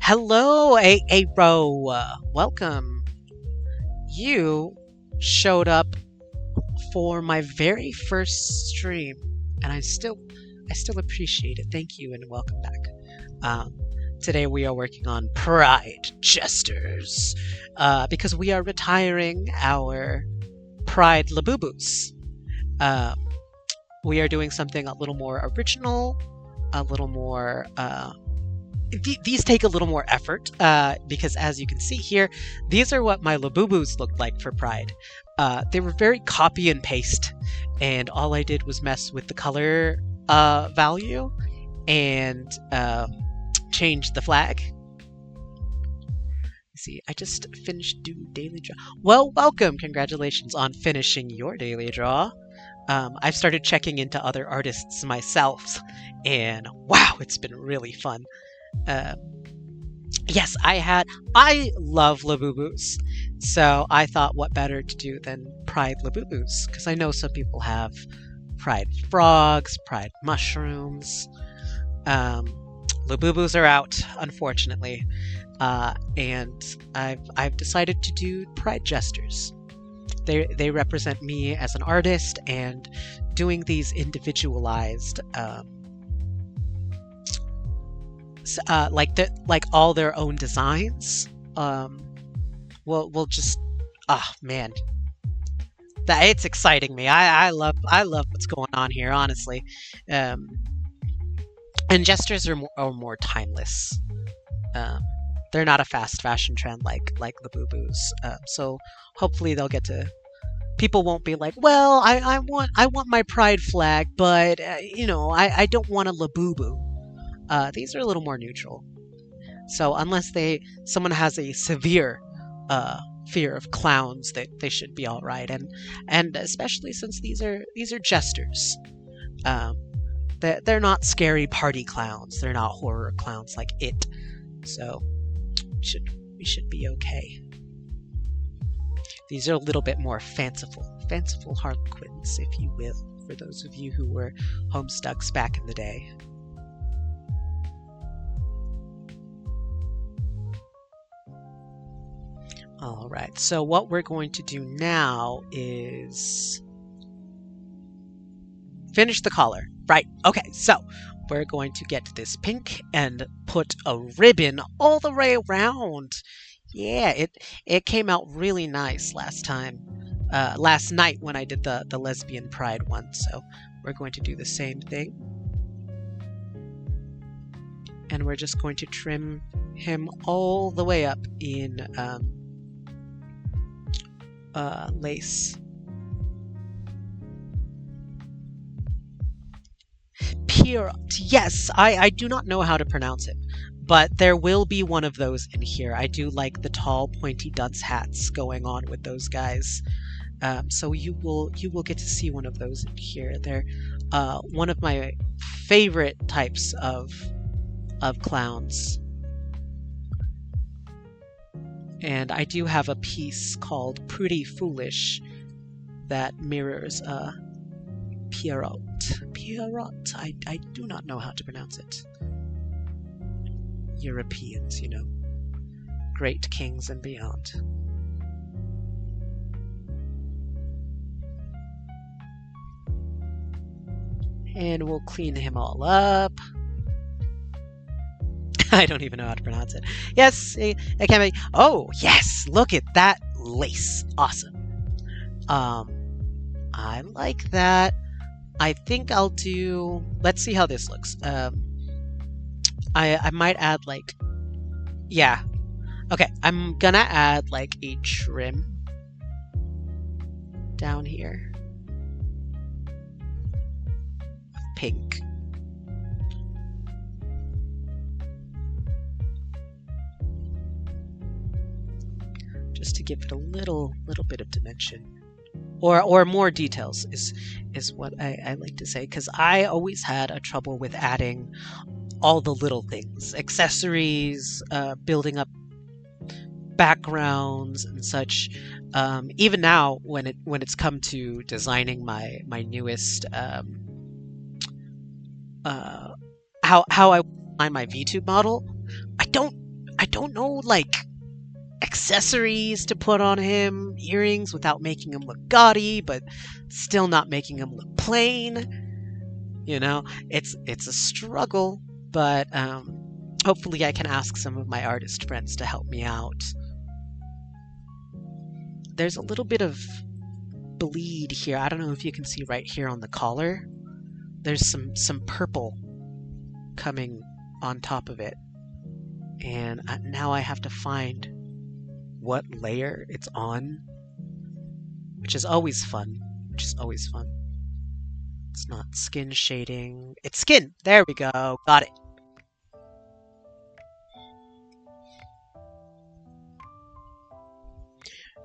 Hello, Aro. Welcome. You showed up for my very first stream, and I still appreciate it. Thank you and welcome back. Today we are working on Pride Jesters, because we are retiring our Pride Labubus. We are doing something a little more original, a little more... these take a little more effort, because as you can see here, these are what my Labubus looked like for Pride. They were very copy and paste, and all I did was mess with the color value and change the flag. See, I just finished doing daily draw. Well, welcome! Congratulations on finishing your daily draw. I've started checking into other artists myself, and wow, it's been really fun. Yes, I love Labubus, so I thought what better to do than Pride Labubus, because I know some people have Pride Frogs, Pride Mushrooms. Labubus are out, unfortunately. And I've decided to do Pride Jesters. They represent me as an artist, and doing these individualized, like all their own designs. We'll just, man, it's exciting me. I love what's going on here, honestly. And Jesters are more timeless. they're not a fast fashion trend like the boo boos. So hopefully they'll get to. People won't be like, well, I want my pride flag, but I don't want a labubu. These are a little more neutral. So unless someone has a severe fear of clowns, they should be all right. And especially since these are jesters. Um, they're not scary party clowns. They're not horror clowns like It. So we should be okay. These are a little bit more fanciful harlequins, if you will, for those of you who were homestucks back in the day. All right, so what we're going to do now is finish the collar. Right, okay, so we're going to get this pink and put a ribbon all the way around. Yeah, it came out really nice last night when I did the lesbian pride one. So we're going to do the same thing. And we're just going to trim him all the way up in lace. Pierrot. Yes, I do not know how to pronounce it, but there will be one of those in here. I do like the tall, pointy dunce hats going on with those guys. So you will get to see one of those in here. They're one of my favorite types of clowns. And I do have a piece called Pretty Foolish that mirrors Pierrot. Pierrot. I do not know how to pronounce it. Europeans, great kings and beyond. And we'll clean him all up. I don't even know how to pronounce it. Yes, it can be. Oh, yes, look at that lace. Awesome. I like that. I think I'll do... Let's see how this looks. I might add, like... Yeah. Okay, I'm gonna add, like, a trim down here. Pink. Just to give it a little bit of dimension. Or more details is what I like to say, because I always had a trouble with adding all the little things, accessories, building up backgrounds and such. Even now, when it's come to designing my newest how I design my VTube model, I don't know like accessories to put on him, earrings without making him look gaudy, but still not making him look plain. It's a struggle, but hopefully I can ask some of my artist friends to help me out. There's a little bit of bleed here. I don't know if you can see right here on the collar. There's some purple coming on top of it. And now I have to find what layer it's on, which is always fun. It's not skin shading. It's skin. There we go. Got it.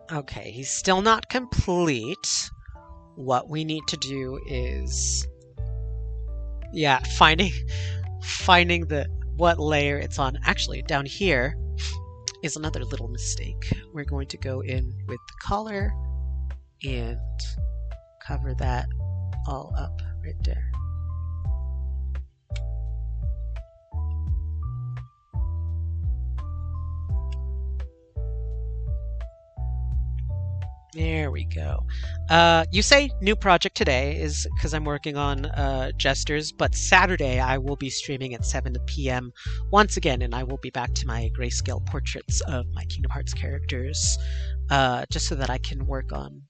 Okay, he's still not complete. What we need to do is, yeah, finding what layer it's on. Actually, down here is another little mistake. We're going to go in with the collar and cover that all up right there. There we go. You say new project today is because I'm working on Jesters, but Saturday I will be streaming at 7 p.m. once again, and I will be back to my grayscale portraits of my Kingdom Hearts characters, just so that I can work on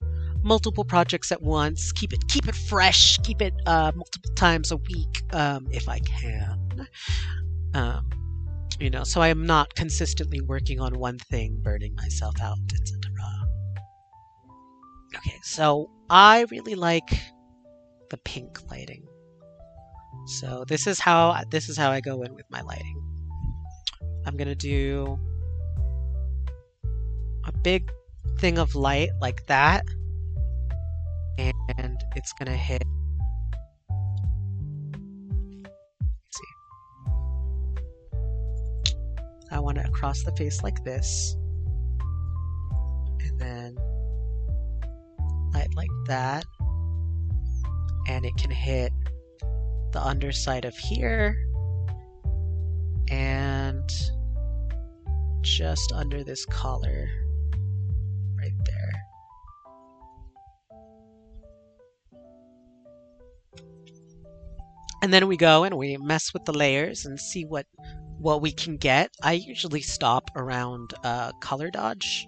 multiple projects at once, keep it fresh, keep it multiple times a week, if I can. You know, so I am not consistently working on one thing, burning myself out, etc. Okay, so I really like the pink lighting. So this is how I go in with my lighting. I'm gonna do a big thing of light like that, and it's gonna hit. Let's see. I want it across the face like this, and then light like that, and it can hit the underside of here and just under this collar right there. And then we go and we mess with the layers and see what we can get. I usually stop around color dodge.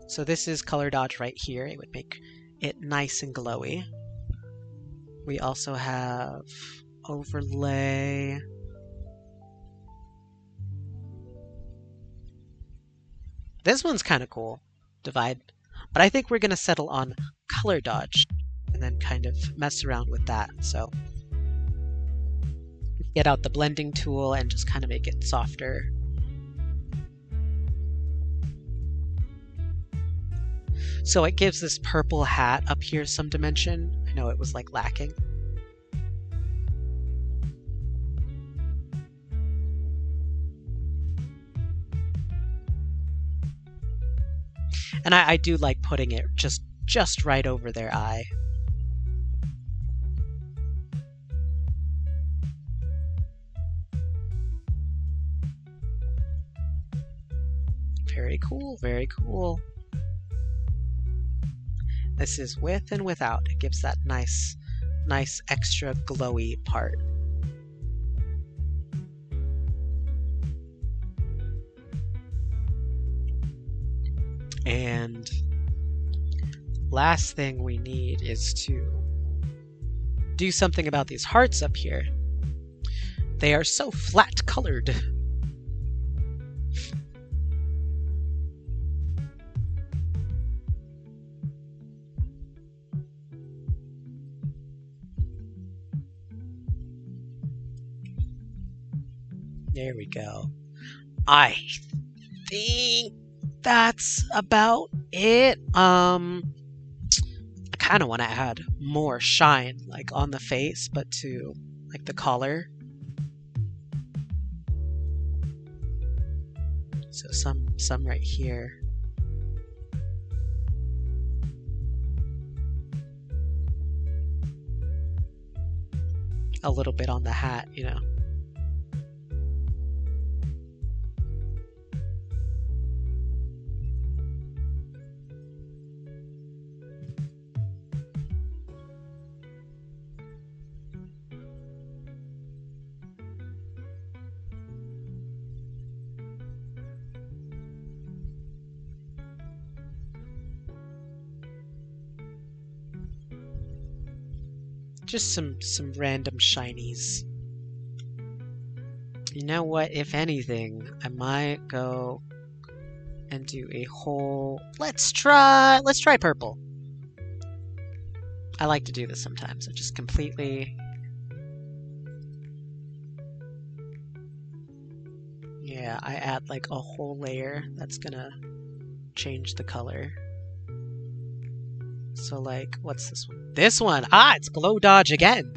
So this is color dodge right here. It would make it nice and glowy. We also have overlay. This one's kind of cool, divide. But I think we're going to settle on color dodge and then kind of mess around with that. So get out the blending tool and just kind of make it softer. So it gives this purple hat up here some dimension. I know it was like lacking. And I do like putting it just right over their eye. Very cool, very cool. This is with and without. It gives that nice extra glowy part. And last thing we need is to do something about these hearts up here. They are so flat colored. There we go. I think that's about it. I kind of want to add more shine, like on the face, but to like the collar. So some right here. A little bit on the hat, you know. Just some random shinies. You know what? If anything, I might go and do a whole... Let's try purple. I like to do this sometimes. I just completely... Yeah, I add like a whole layer that's gonna change the color. So like, what's this one? This one! Ah, it's glow dodge again!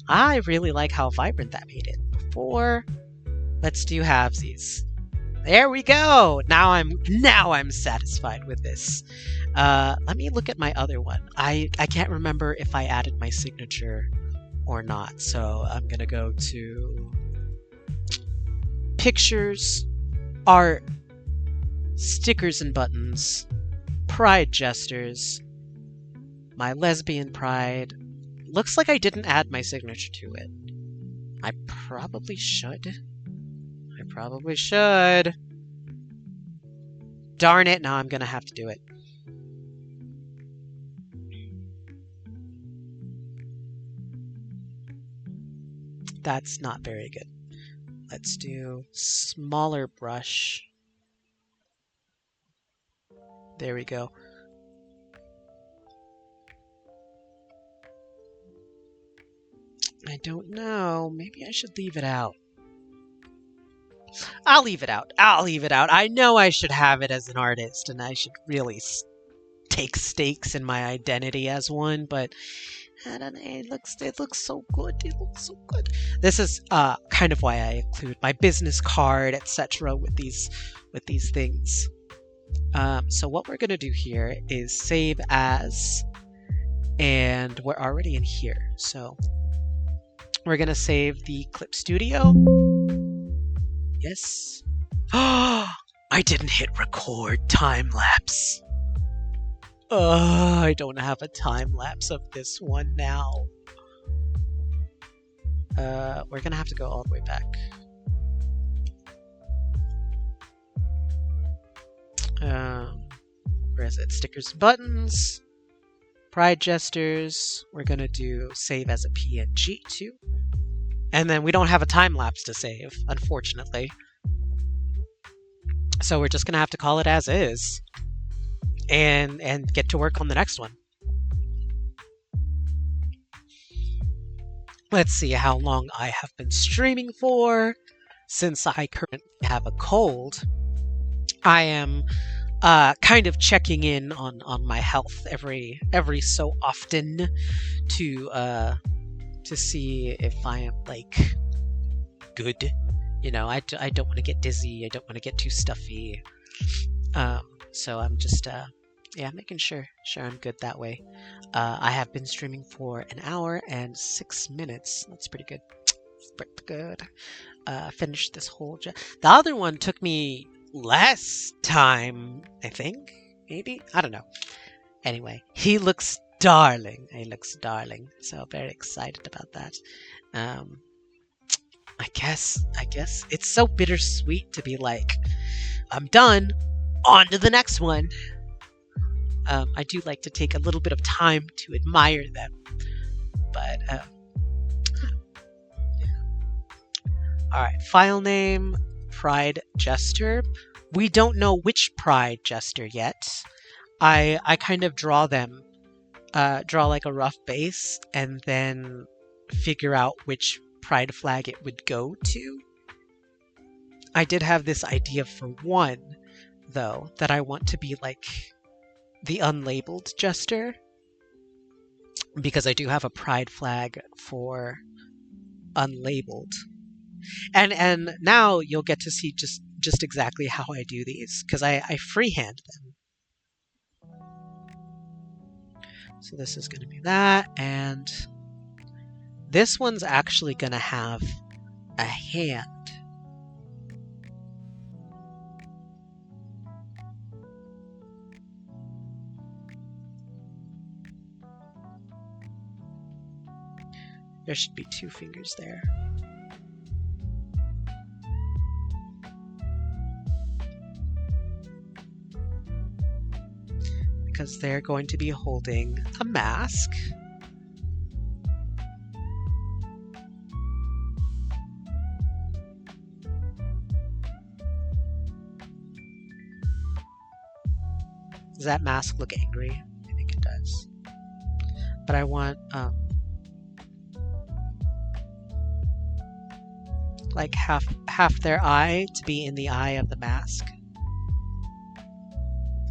I really like how vibrant that made it. Before, let's do halvesies. There we go! Now I'm satisfied with this. Let me look at my other one. I can't remember if I added my signature or not, so I'm gonna go to pictures, art, stickers and buttons, Pride Jesters, my lesbian pride. Looks like I didn't add my signature to it. I probably should. Darn it, now I'm gonna have to do it. That's not very good. Let's do smaller brush. There we go. I don't know. Maybe I should leave it out. I'll leave it out. I'll leave it out. I know I should have it as an artist, and I should really take stakes in my identity as one, but I don't know. It looks so good. It looks so good. This is kind of why I include my business card, etc. with these things. So what we're gonna do here is save as, and we're already in here. So we're gonna save the Clip Studio. Yes. I didn't hit record time lapse. I don't have a time lapse of this one now. We're gonna have to go all the way back. Where is it? Stickers and buttons. Pride Jesters. We're gonna do save as a PNG too. And then we don't have a time lapse to save, unfortunately. So we're just gonna have to call it as is. And get to work on the next one. Let's see how long I have been streaming for. Since I currently have a cold, I am kind of checking in on my health every so often to see if I am like good. You know, I don't want to get dizzy. I don't want to get too stuffy. So I'm just making sure I'm good that way. I have been streaming for an hour and 6 minutes. That's pretty good. That's pretty good. Finished this whole the other one took me less time, I think. Maybe? I don't know. Anyway, he looks darling. He looks darling. So very excited about that. I guess it's so bittersweet to be like, I'm done. On to the next one. I do like to take a little bit of time to admire them, but yeah. All right, file name Pride Jester. We don't know which Pride Jester yet. I kind of draw them, draw like a rough base, and then figure out which Pride flag it would go to. I did have this idea for one, though, that I want to be like the unlabeled Jester, because I do have a Pride flag for unlabeled, and now you'll get to see just exactly how I do these, because I freehand them. So this is going to be that, and this one's actually going to have a hand. There should be 2 fingers there. Because they're going to be holding a mask. Does that mask look angry? I think it does. But I want like half their eye to be in the eye of the mask.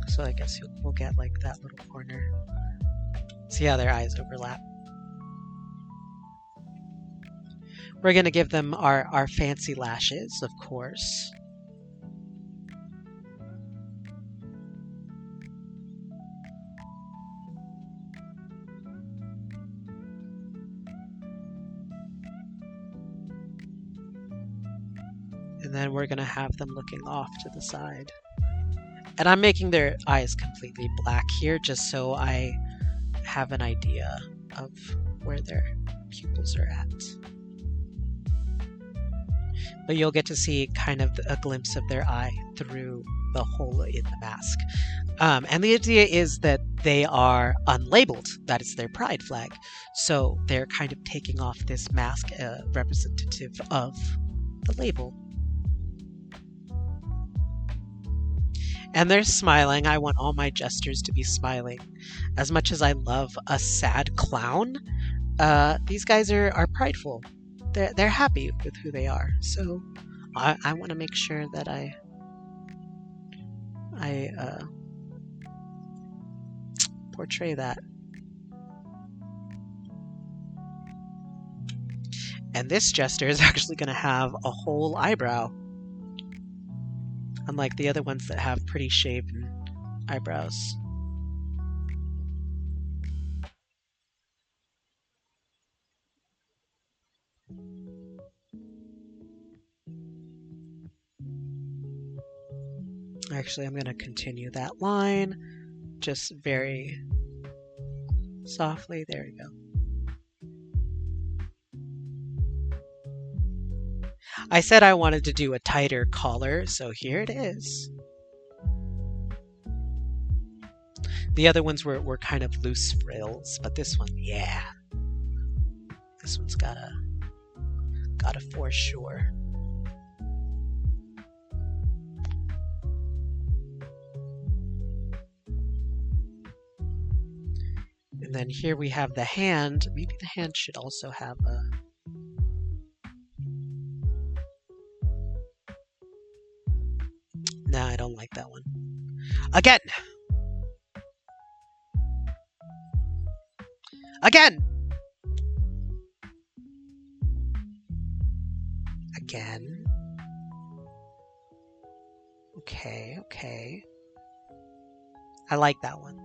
So I guess we'll get like that little corner. See how their eyes overlap. We're gonna give them our fancy lashes, of course. And then we're gonna have them looking off to the side. And I'm making their eyes completely black here just so I have an idea of where their pupils are at. But you'll get to see kind of a glimpse of their eye through the hole in the mask. And the idea is that they are unlabeled. That is their pride flag. So they're kind of taking off this mask representative of the label. And they're smiling. I want all my jesters to be smiling. As much as I love a sad clown, these guys are prideful. They're happy with who they are. So I want to make sure that I portray that. And this jester is actually going to have a whole eyebrow, unlike the other ones that have pretty shaven eyebrows. Actually, I'm going to continue that line just very softly. There we go. I said I wanted to do a tighter collar, so here it is. The other ones were kind of loose frills, but this one, yeah. This one's got a for sure. And then here we have the hand. Maybe the hand should also have a... No, I don't like that one. Again! Again! Again. Okay, okay. I like that one.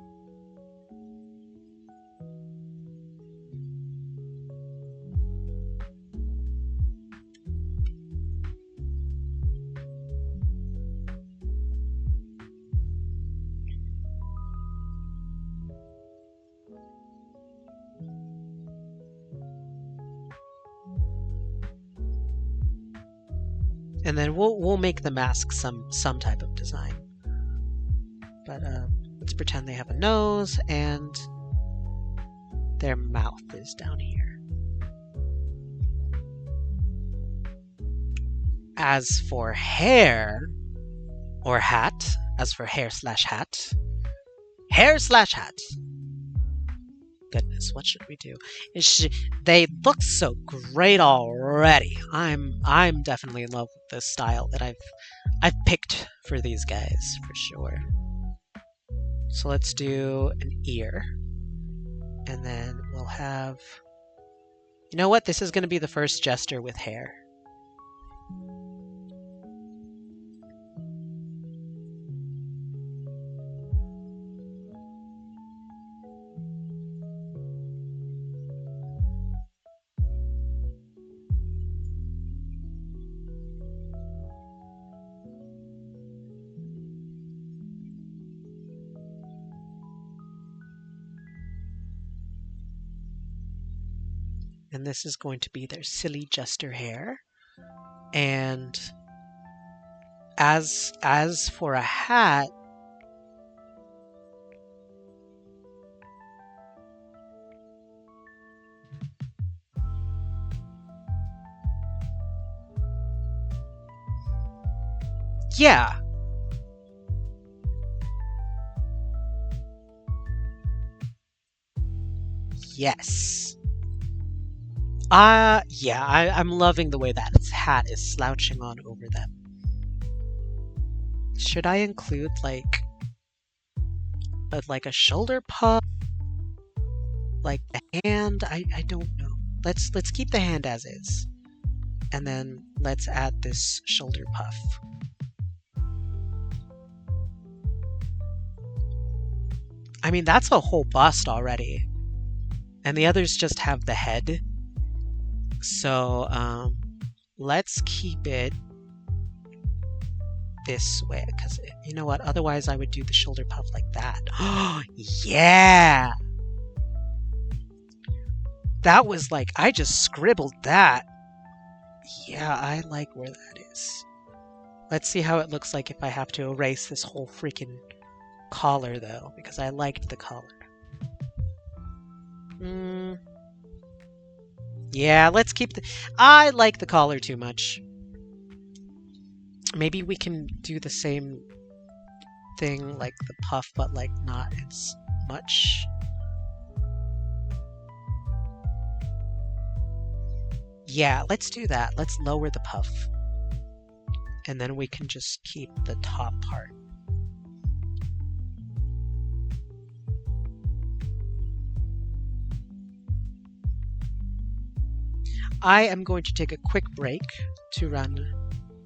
And then we'll make the mask some type of design. But let's pretend they have a nose and their mouth is down here. As for hair or hat, as for hair/hat, hair/hat. Goodness, what should we do? They look so great already. I'm definitely in love with the style that I've picked for these guys for sure. So let's do an ear, and then we'll have. You know what? This is going to be the first jester with hair. And this is going to be their silly jester hair. And as for a hat, yeah. Yes. Yeah, I'm loving the way that its hat is slouching on over them. Should I include like a shoulder puff? Like the hand? I don't know. Let's keep the hand as is. And then let's add this shoulder puff. I mean, that's a whole bust already. And the others just have the head. So, let's keep it this way, because you know what? Otherwise, I would do the shoulder puff like that. Oh, yeah! That was like, I just scribbled that. Yeah, I like where that is. Let's see how it looks like if I have to erase this whole freaking collar, though, because I liked the collar. Yeah, let's keep the... I like the collar too much. Maybe we can do the same thing like the puff, but like not as much. Yeah, let's do that. Let's lower the puff. And then we can just keep the top part. I am going to take a quick break to run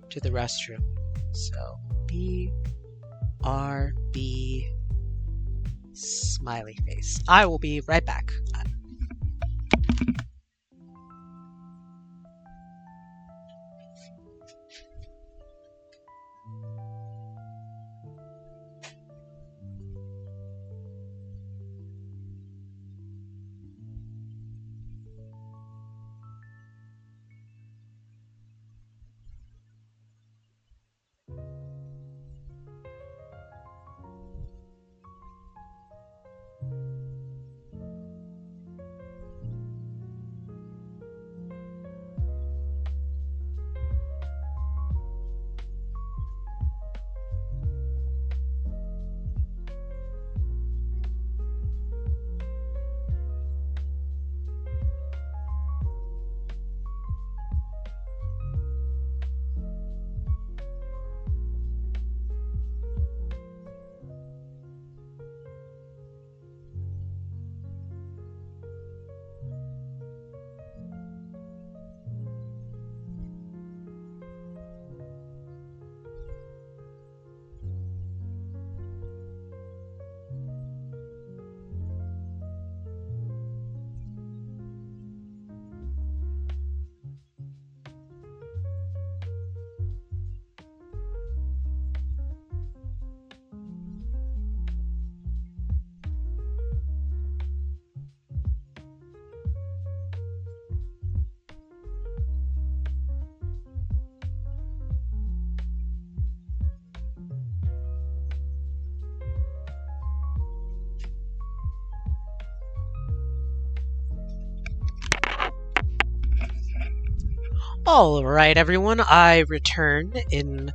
to the restroom. So, BRB smiley face. I will be right back. All right, everyone. I return in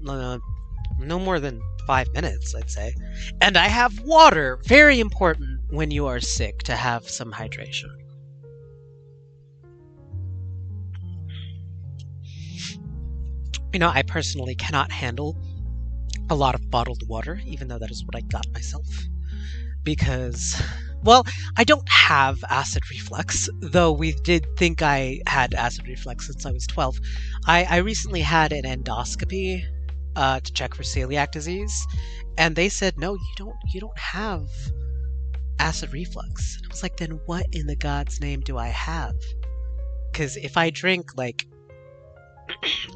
no more than 5 minutes, I'd say. And I have water. Very important when you are sick to have some hydration. I personally cannot handle a lot of bottled water, even though that is what I got myself. Because, well, I don't have acid reflux, though we did think I had acid reflux since I was 12. I recently had an endoscopy to check for celiac disease, and they said, no, you don't have acid reflux. And I was like, then what in the God's name do I have? Because if I drink, like,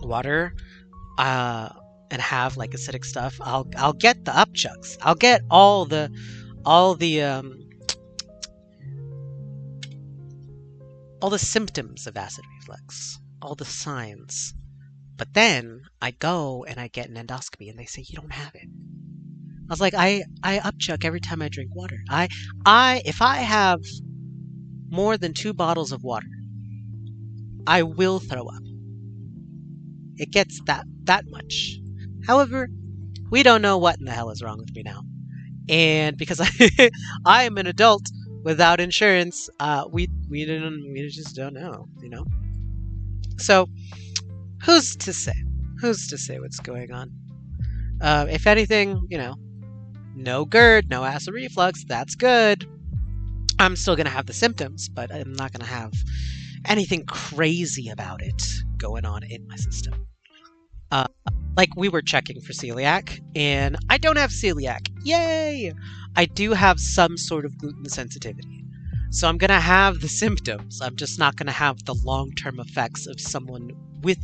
water, and have, like, acidic stuff, I'll get the upchucks. I'll get all the symptoms of acid reflux, all the signs. But then I go and I get an endoscopy and they say you don't have it. I was like, I upchuck every time I drink water. If I have more than 2 bottles of water, I will throw up. It gets that much. However, we don't know what in the hell is wrong with me now. And because I am an adult without insurance, we just don't know, So, who's to say? Who's to say what's going on? If anything, no GERD, no acid reflux, that's good. I'm still gonna have the symptoms, but I'm not gonna have anything crazy about it going on in my system. Like, we were checking for celiac, and I don't have celiac. Yay! I do have some sort of gluten sensitivity. So I'm going to have the symptoms. I'm just not going to have the long-term effects of someone with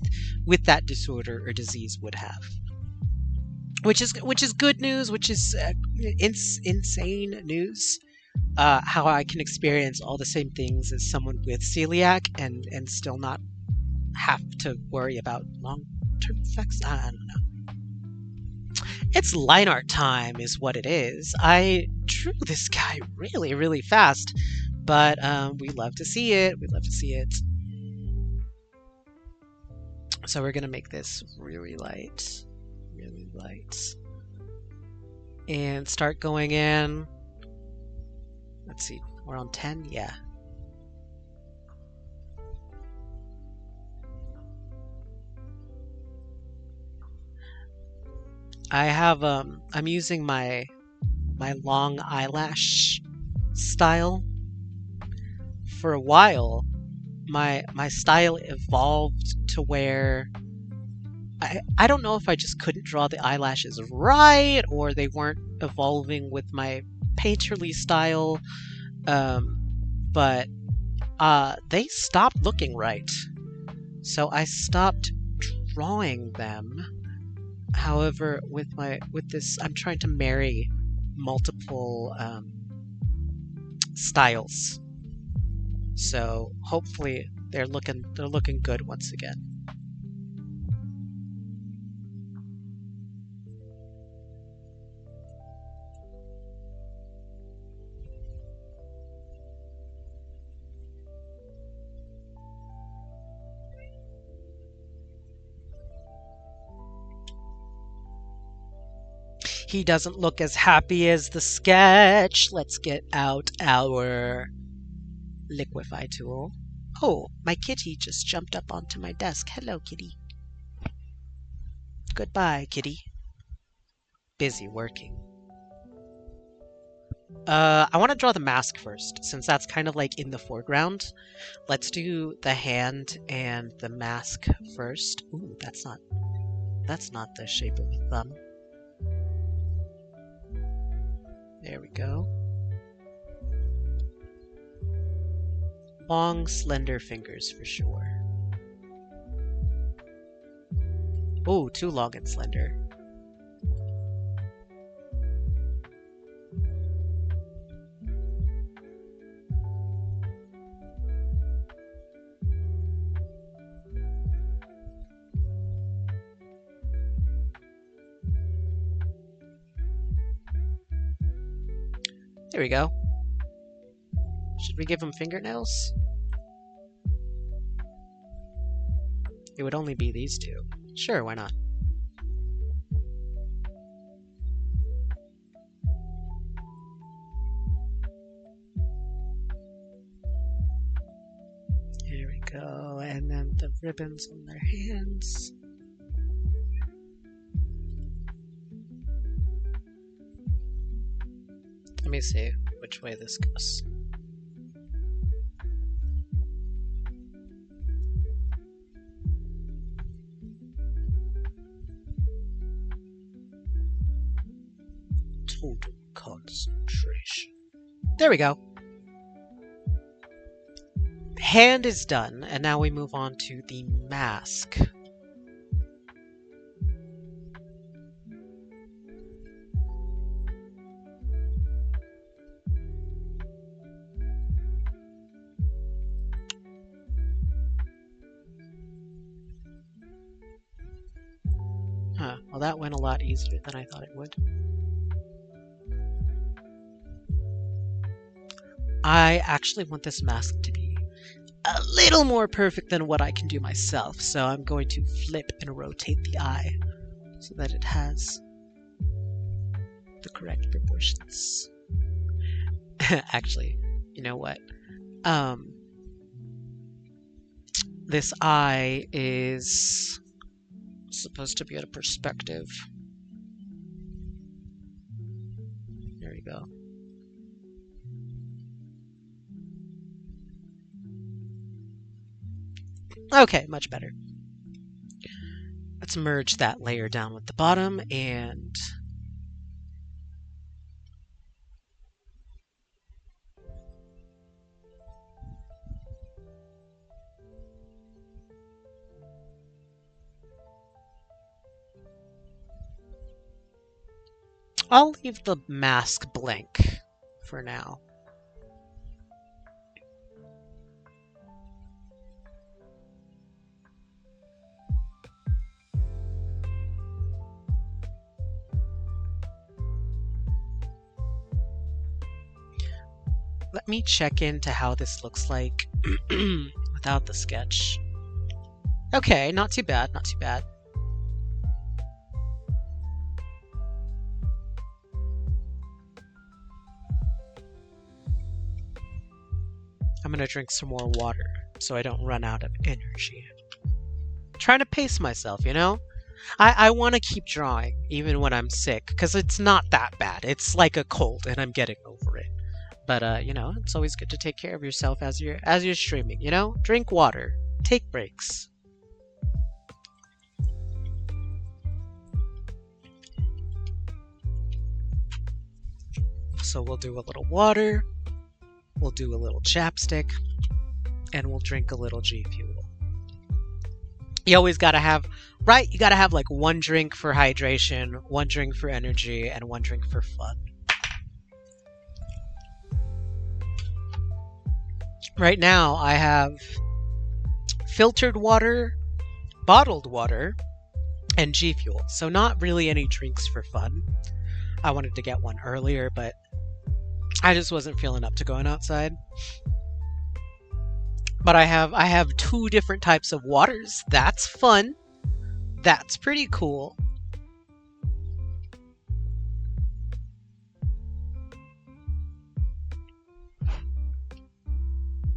that disorder or disease would have. Which is good news, which is insane news. How I can experience all the same things as someone with celiac and still not have to worry about long-term effects. I don't know. It's line art time is what it is. I drew this guy really, really fast, but we love to see it. We love to see it. So we're gonna make this really light, and start going in. Let's see, we're on 10, yeah. I have I'm using my long eyelash style. For a while, my style evolved to where I don't know if I just couldn't draw the eyelashes right, or they weren't evolving with my painterly style, but they stopped looking right. So I stopped drawing them. However, with this, I'm trying to marry multiple styles. So hopefully they're looking good once again. He doesn't look as happy as the sketch. Let's get out our liquify tool. Oh, my kitty just jumped up onto my desk. Hello, kitty. Goodbye, kitty. Busy working. I want to draw the mask first, since that's kind of like in the foreground. Let's do the hand and the mask first. Ooh, that's not the shape of a thumb. There we go. Long, slender fingers for sure. Oh, too long and slender. There we go. Should we give him fingernails? It would only be these two. Sure, why not? Here we go, and then the ribbons on their hands. Let me see which way this goes. Total concentration. There we go. Hand is done, and now we move on to the mask. Huh, well that went a lot easier than I thought it would. I actually want this mask to be a little more perfect than what I can do myself, so I'm going to flip and rotate the eye so that it has the correct proportions. Actually, you know what? This eye is supposed to be at a perspective. There you go. Okay, much better. Let's merge that layer down with the bottom and I'll leave the mask blank for now. Let me check into how this looks like without the sketch. Okay, not too bad, not too bad. I'm gonna drink some more water so I don't run out of energy. Trying to pace myself, you know? I want to keep drawing even when I'm sick because it's not that bad. It's like a cold and I'm getting over it. But it's always good to take care of yourself as you're streaming, you know? Drink water, take breaks. So we'll do a little water, we'll do a little chapstick, and we'll drink a little G Fuel. You always gotta have, right? You gotta have like one drink for hydration, one drink for energy, and one drink for fun. Right now, I have filtered water, bottled water, and G Fuel. So not really any drinks for fun. I wanted to get one earlier, but I just wasn't feeling up to going outside. But I have two different types of waters. That's fun. That's pretty cool.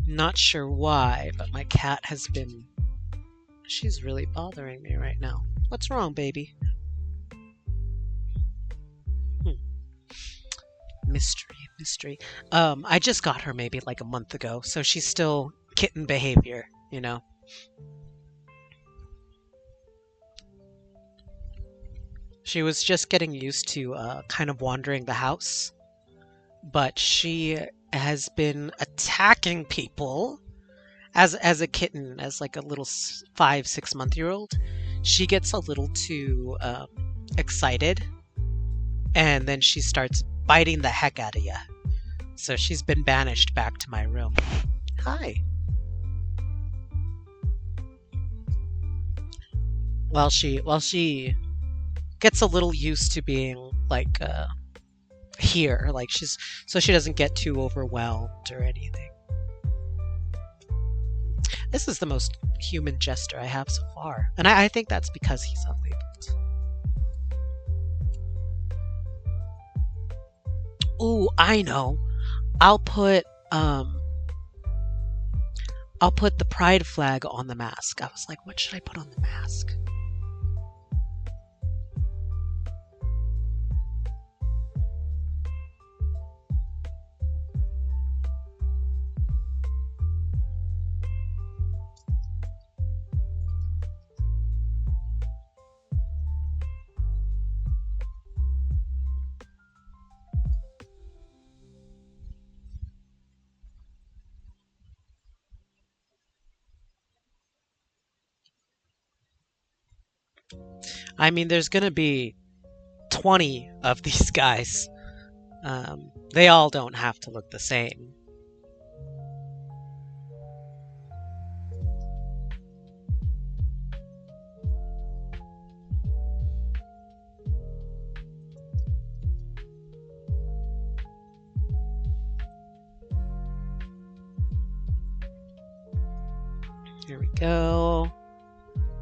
Not sure why, but my cat has been... She's really bothering me right now. What's wrong, baby? Mystery. I just got her maybe like a month ago, so she's still kitten behavior, you know? She was just getting used to kind of wandering the house, but she has been attacking people as a kitten, as like a little 5, 6 month-year-old. She gets a little too excited, and then she starts biting the heck out of you. So she's been banished back to my room. Hi. While she gets a little used to being like here, like so she doesn't get too overwhelmed or anything. This is the most human jester I have so far, and I think that's because he's unlabeled. Ooh, I know. I'll put um I'll put the pride flag on the mask. I was like, what should I put on the mask? I mean, there's gonna be 20 of these guys. They all don't have to look the same. Here we go.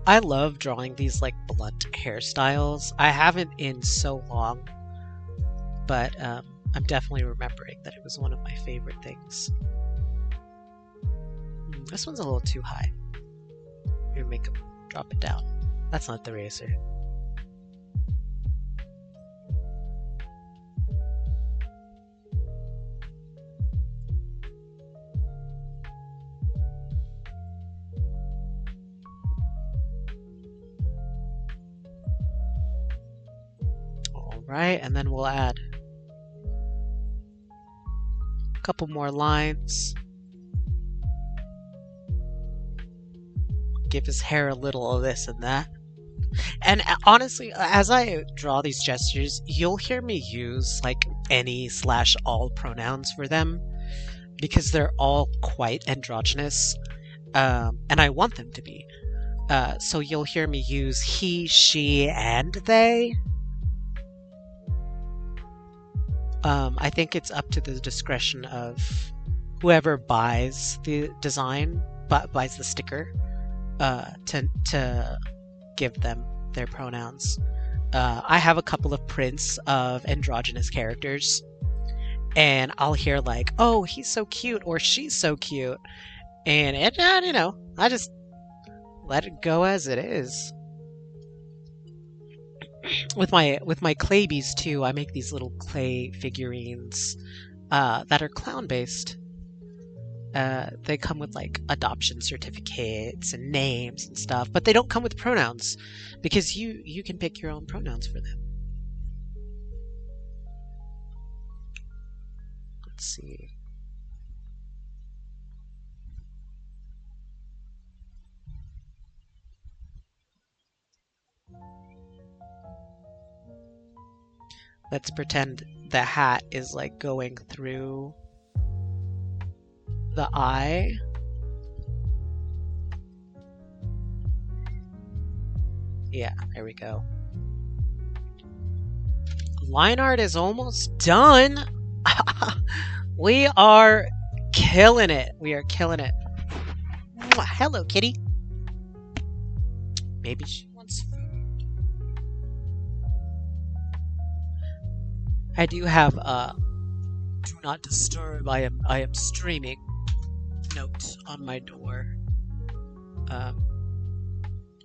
I love drawing these like blunt hairstyles. I haven't in so long, but I'm definitely remembering that it was one of my favorite things. This one's a little too high. Here, make him drop it down. That's not the razor. Alright, and then we'll add a couple more lines. Give his hair a little of this and that. And honestly, as I draw these gestures, you'll hear me use like any/all pronouns for them because they're all quite androgynous, and I want them to be. So you'll hear me use he, she, and they. I think it's up to the discretion of whoever buys the design, buys the sticker. to give them their pronouns. I have a couple of prints of androgynous characters, and I'll hear like, "Oh, he's so cute," or "She's so cute," and I just let it go as it is. With my Claybees too, I make these little clay figurines that are clown based. They come with like adoption certificates and names and stuff, but they don't come with pronouns because you can pick your own pronouns for them. Let's see. Let's pretend the hat is like going through the eye. Yeah, there we go. Line art is almost done. We are killing it. We are killing it. Hello, kitty. Maybe she wants food. I do have do not disturb. I am streaming note on my door. Um,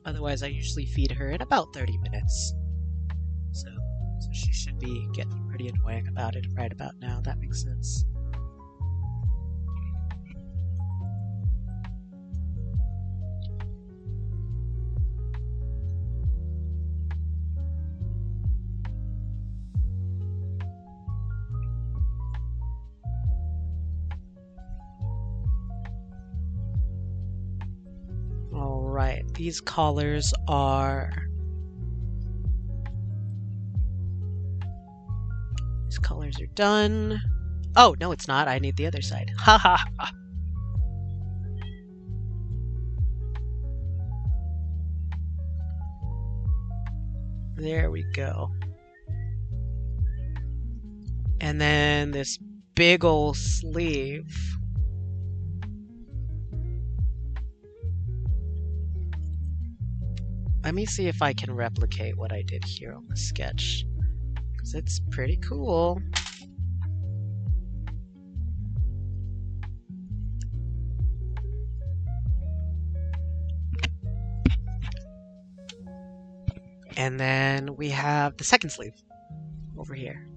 Otherwise, I usually feed her in about 30 minutes. So she should be getting pretty annoying about it right about now. That makes sense. Alright, these collars are... These collars are done. Oh, no, it's not. I need the other side. Ha ha ha. There we go. And then this big ol' sleeve. Let me see if I can replicate what I did here on the sketch, because it's pretty cool. And then we have the second sleeve over here.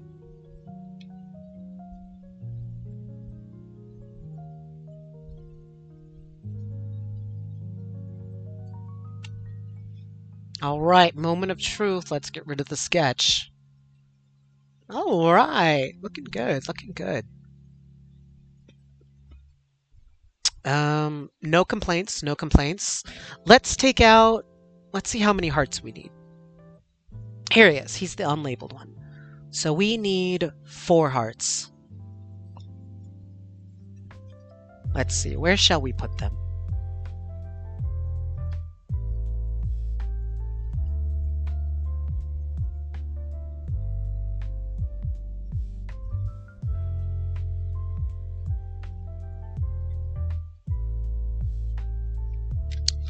Alright, moment of truth. Let's get rid of the sketch. Alright, looking good, looking good. No complaints, no complaints. Let's take out, let's see how many hearts we need. Here he is, he's the unlabeled one. So we need 4 hearts. Let's see, where shall we put them?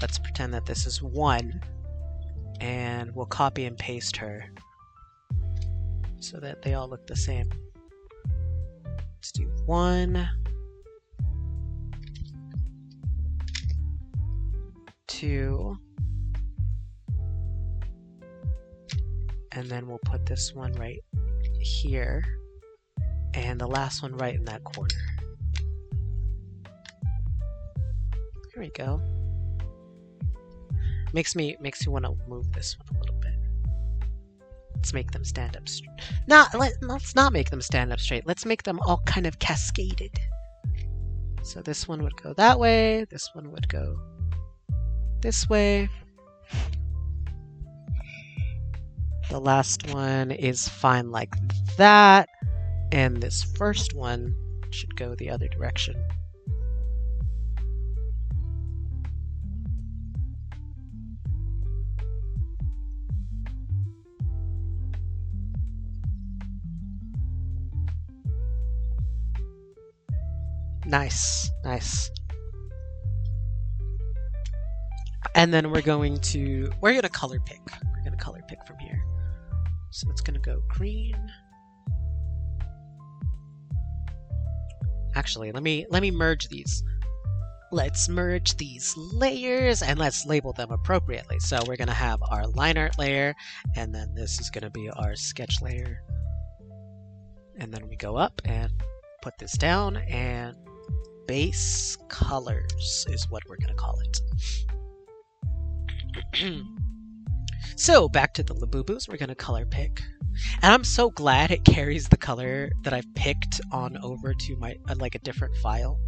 Let's pretend that this is 1, and we'll copy and paste her so that they all look the same. Let's do 1, 2, and then we'll put this one right here, and the last one right in that corner. There we go. Makes me want to move this one a little bit. Let's make them stand up straight. Let's not make them stand up straight. Let's make them all kind of cascaded. So this one would go that way. This one would go this way. The last one is fine like that. And this first one should go the other direction. Nice, nice. And then we're gonna color pick. We're gonna color pick from here. So it's gonna go green. Actually, let me merge these. Let's merge these layers and let's label them appropriately. So we're gonna have our line art layer, and then this is gonna be our sketch layer. And then we go up and put this down, and base colors is what we're gonna call it. So back to the Labubus, we're gonna color pick. And I'm so glad it carries the color that I've picked on over to my like a different file.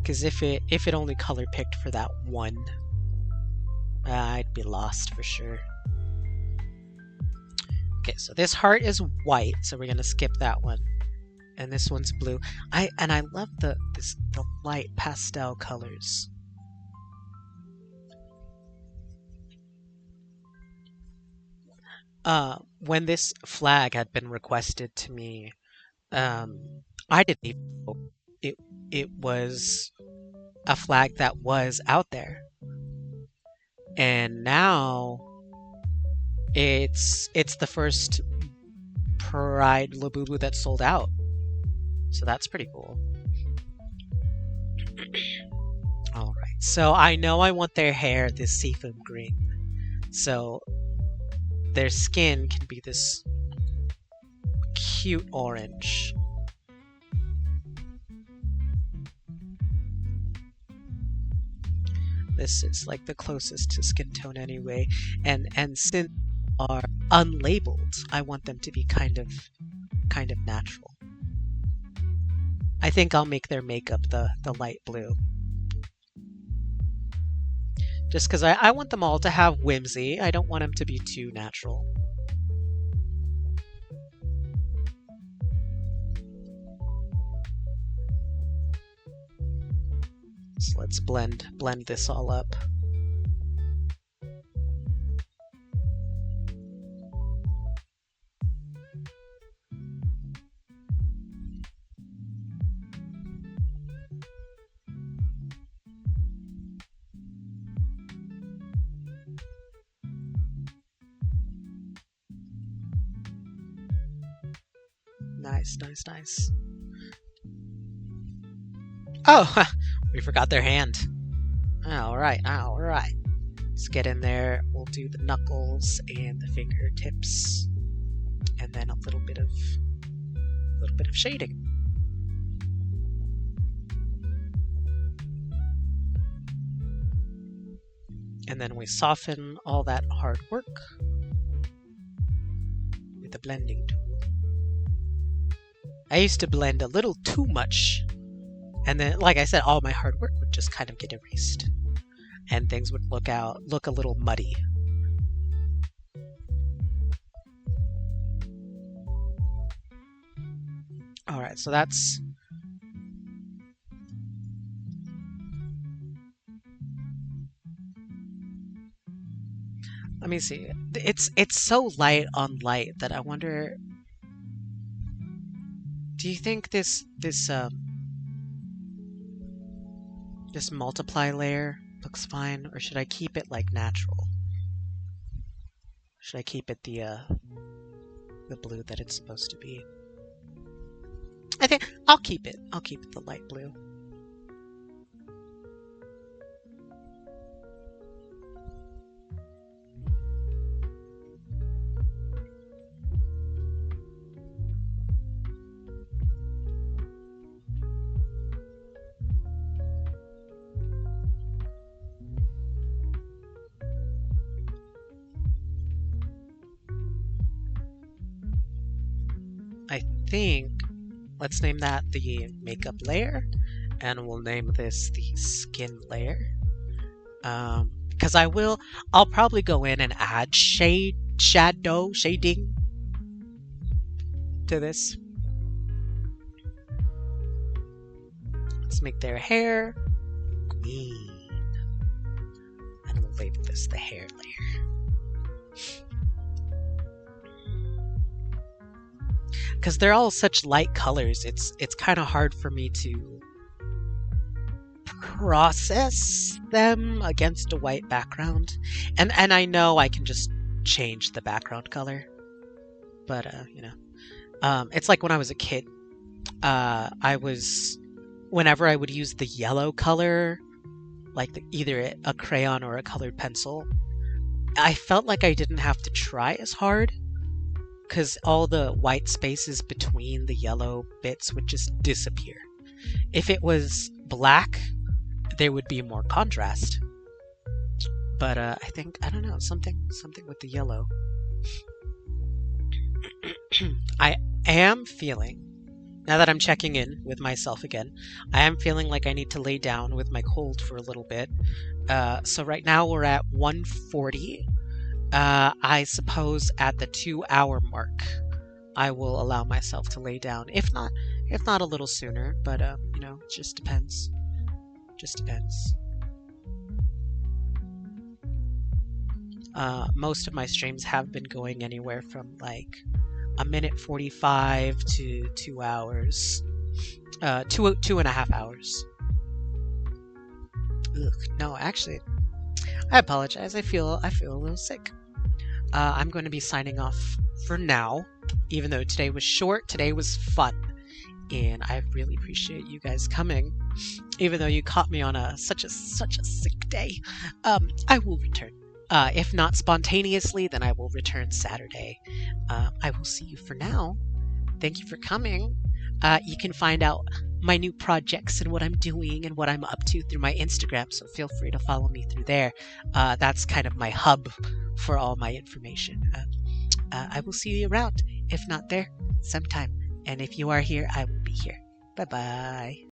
Because if it only color picked for that one, I'd be lost for sure. Okay, so this heart is white, so we're gonna skip that one, and this one's blue. I love the light pastel colors. When this flag had been requested to me, I didn't even know it was a flag that was out there, and now it's the first Pride Labubu that's sold out, so that's pretty cool. All right, so I know I want their hair this seafoam green, so their skin can be this cute orange. This is like the closest to skin tone anyway, and since they are unlabeled, I want them to be kind of natural. I think I'll make their makeup the light blue. Just because I want them all to have whimsy. I don't want them to be too natural. So let's blend this all up. Nice, nice, nice. Oh, we forgot their hand. Alright, alright. Let's get in there. We'll do the knuckles and the fingertips. And then a little bit of shading. And then we soften all that hard work with the blending tool. I used to blend a little too much, and then, like I said, all my hard work would just kind of get erased, and things would look a little muddy. All right, so that's let me see. It's so light on light that I wonder. Do you think this multiply layer looks fine, or should I keep it like natural? Should I keep it the blue that it's supposed to be? I think I'll keep it. I'll keep it the light blue. I think let's name that the makeup layer, and we'll name this the skin layer. Because I'll probably go in and add shading to this. Let's make their hair green, and we'll label this the hair layer. because they're all such light colors. It's kind of hard for me to process them against a white background. And I know I can just change the background color, but it's like when I was a kid. I was Whenever I would use the yellow color, like either a crayon or a colored pencil, I felt like I didn't have to try as hard because all the white spaces between the yellow bits would just disappear. If it was black, there would be more contrast. But I don't know, something with the yellow. I am feeling, now that I'm checking in with myself again, I am feeling like I need to lay down with my cold for a little bit. So right now we're at 1:40. I suppose at the 2-hour mark, I will allow myself to lay down. If not a little sooner, but it just depends. Just depends. Most of my streams have been going anywhere from like a minute 45 to 2 hours, two and a half hours. Ugh, no, actually, I apologize. I feel a little sick. I'm going to be signing off for now, even though today was short. Today was fun, and I really appreciate you guys coming, even though you caught me on such a sick day. I will return. If not spontaneously, then I will return Saturday. I will see you for now. Thank you for coming. You can find out my new projects and what I'm doing and what I'm up to through my Instagram, so feel free to follow me through there. That's kind of my hub for all my information. I will see you around. If not there, sometime. And if you are here, I will be here. Bye-bye.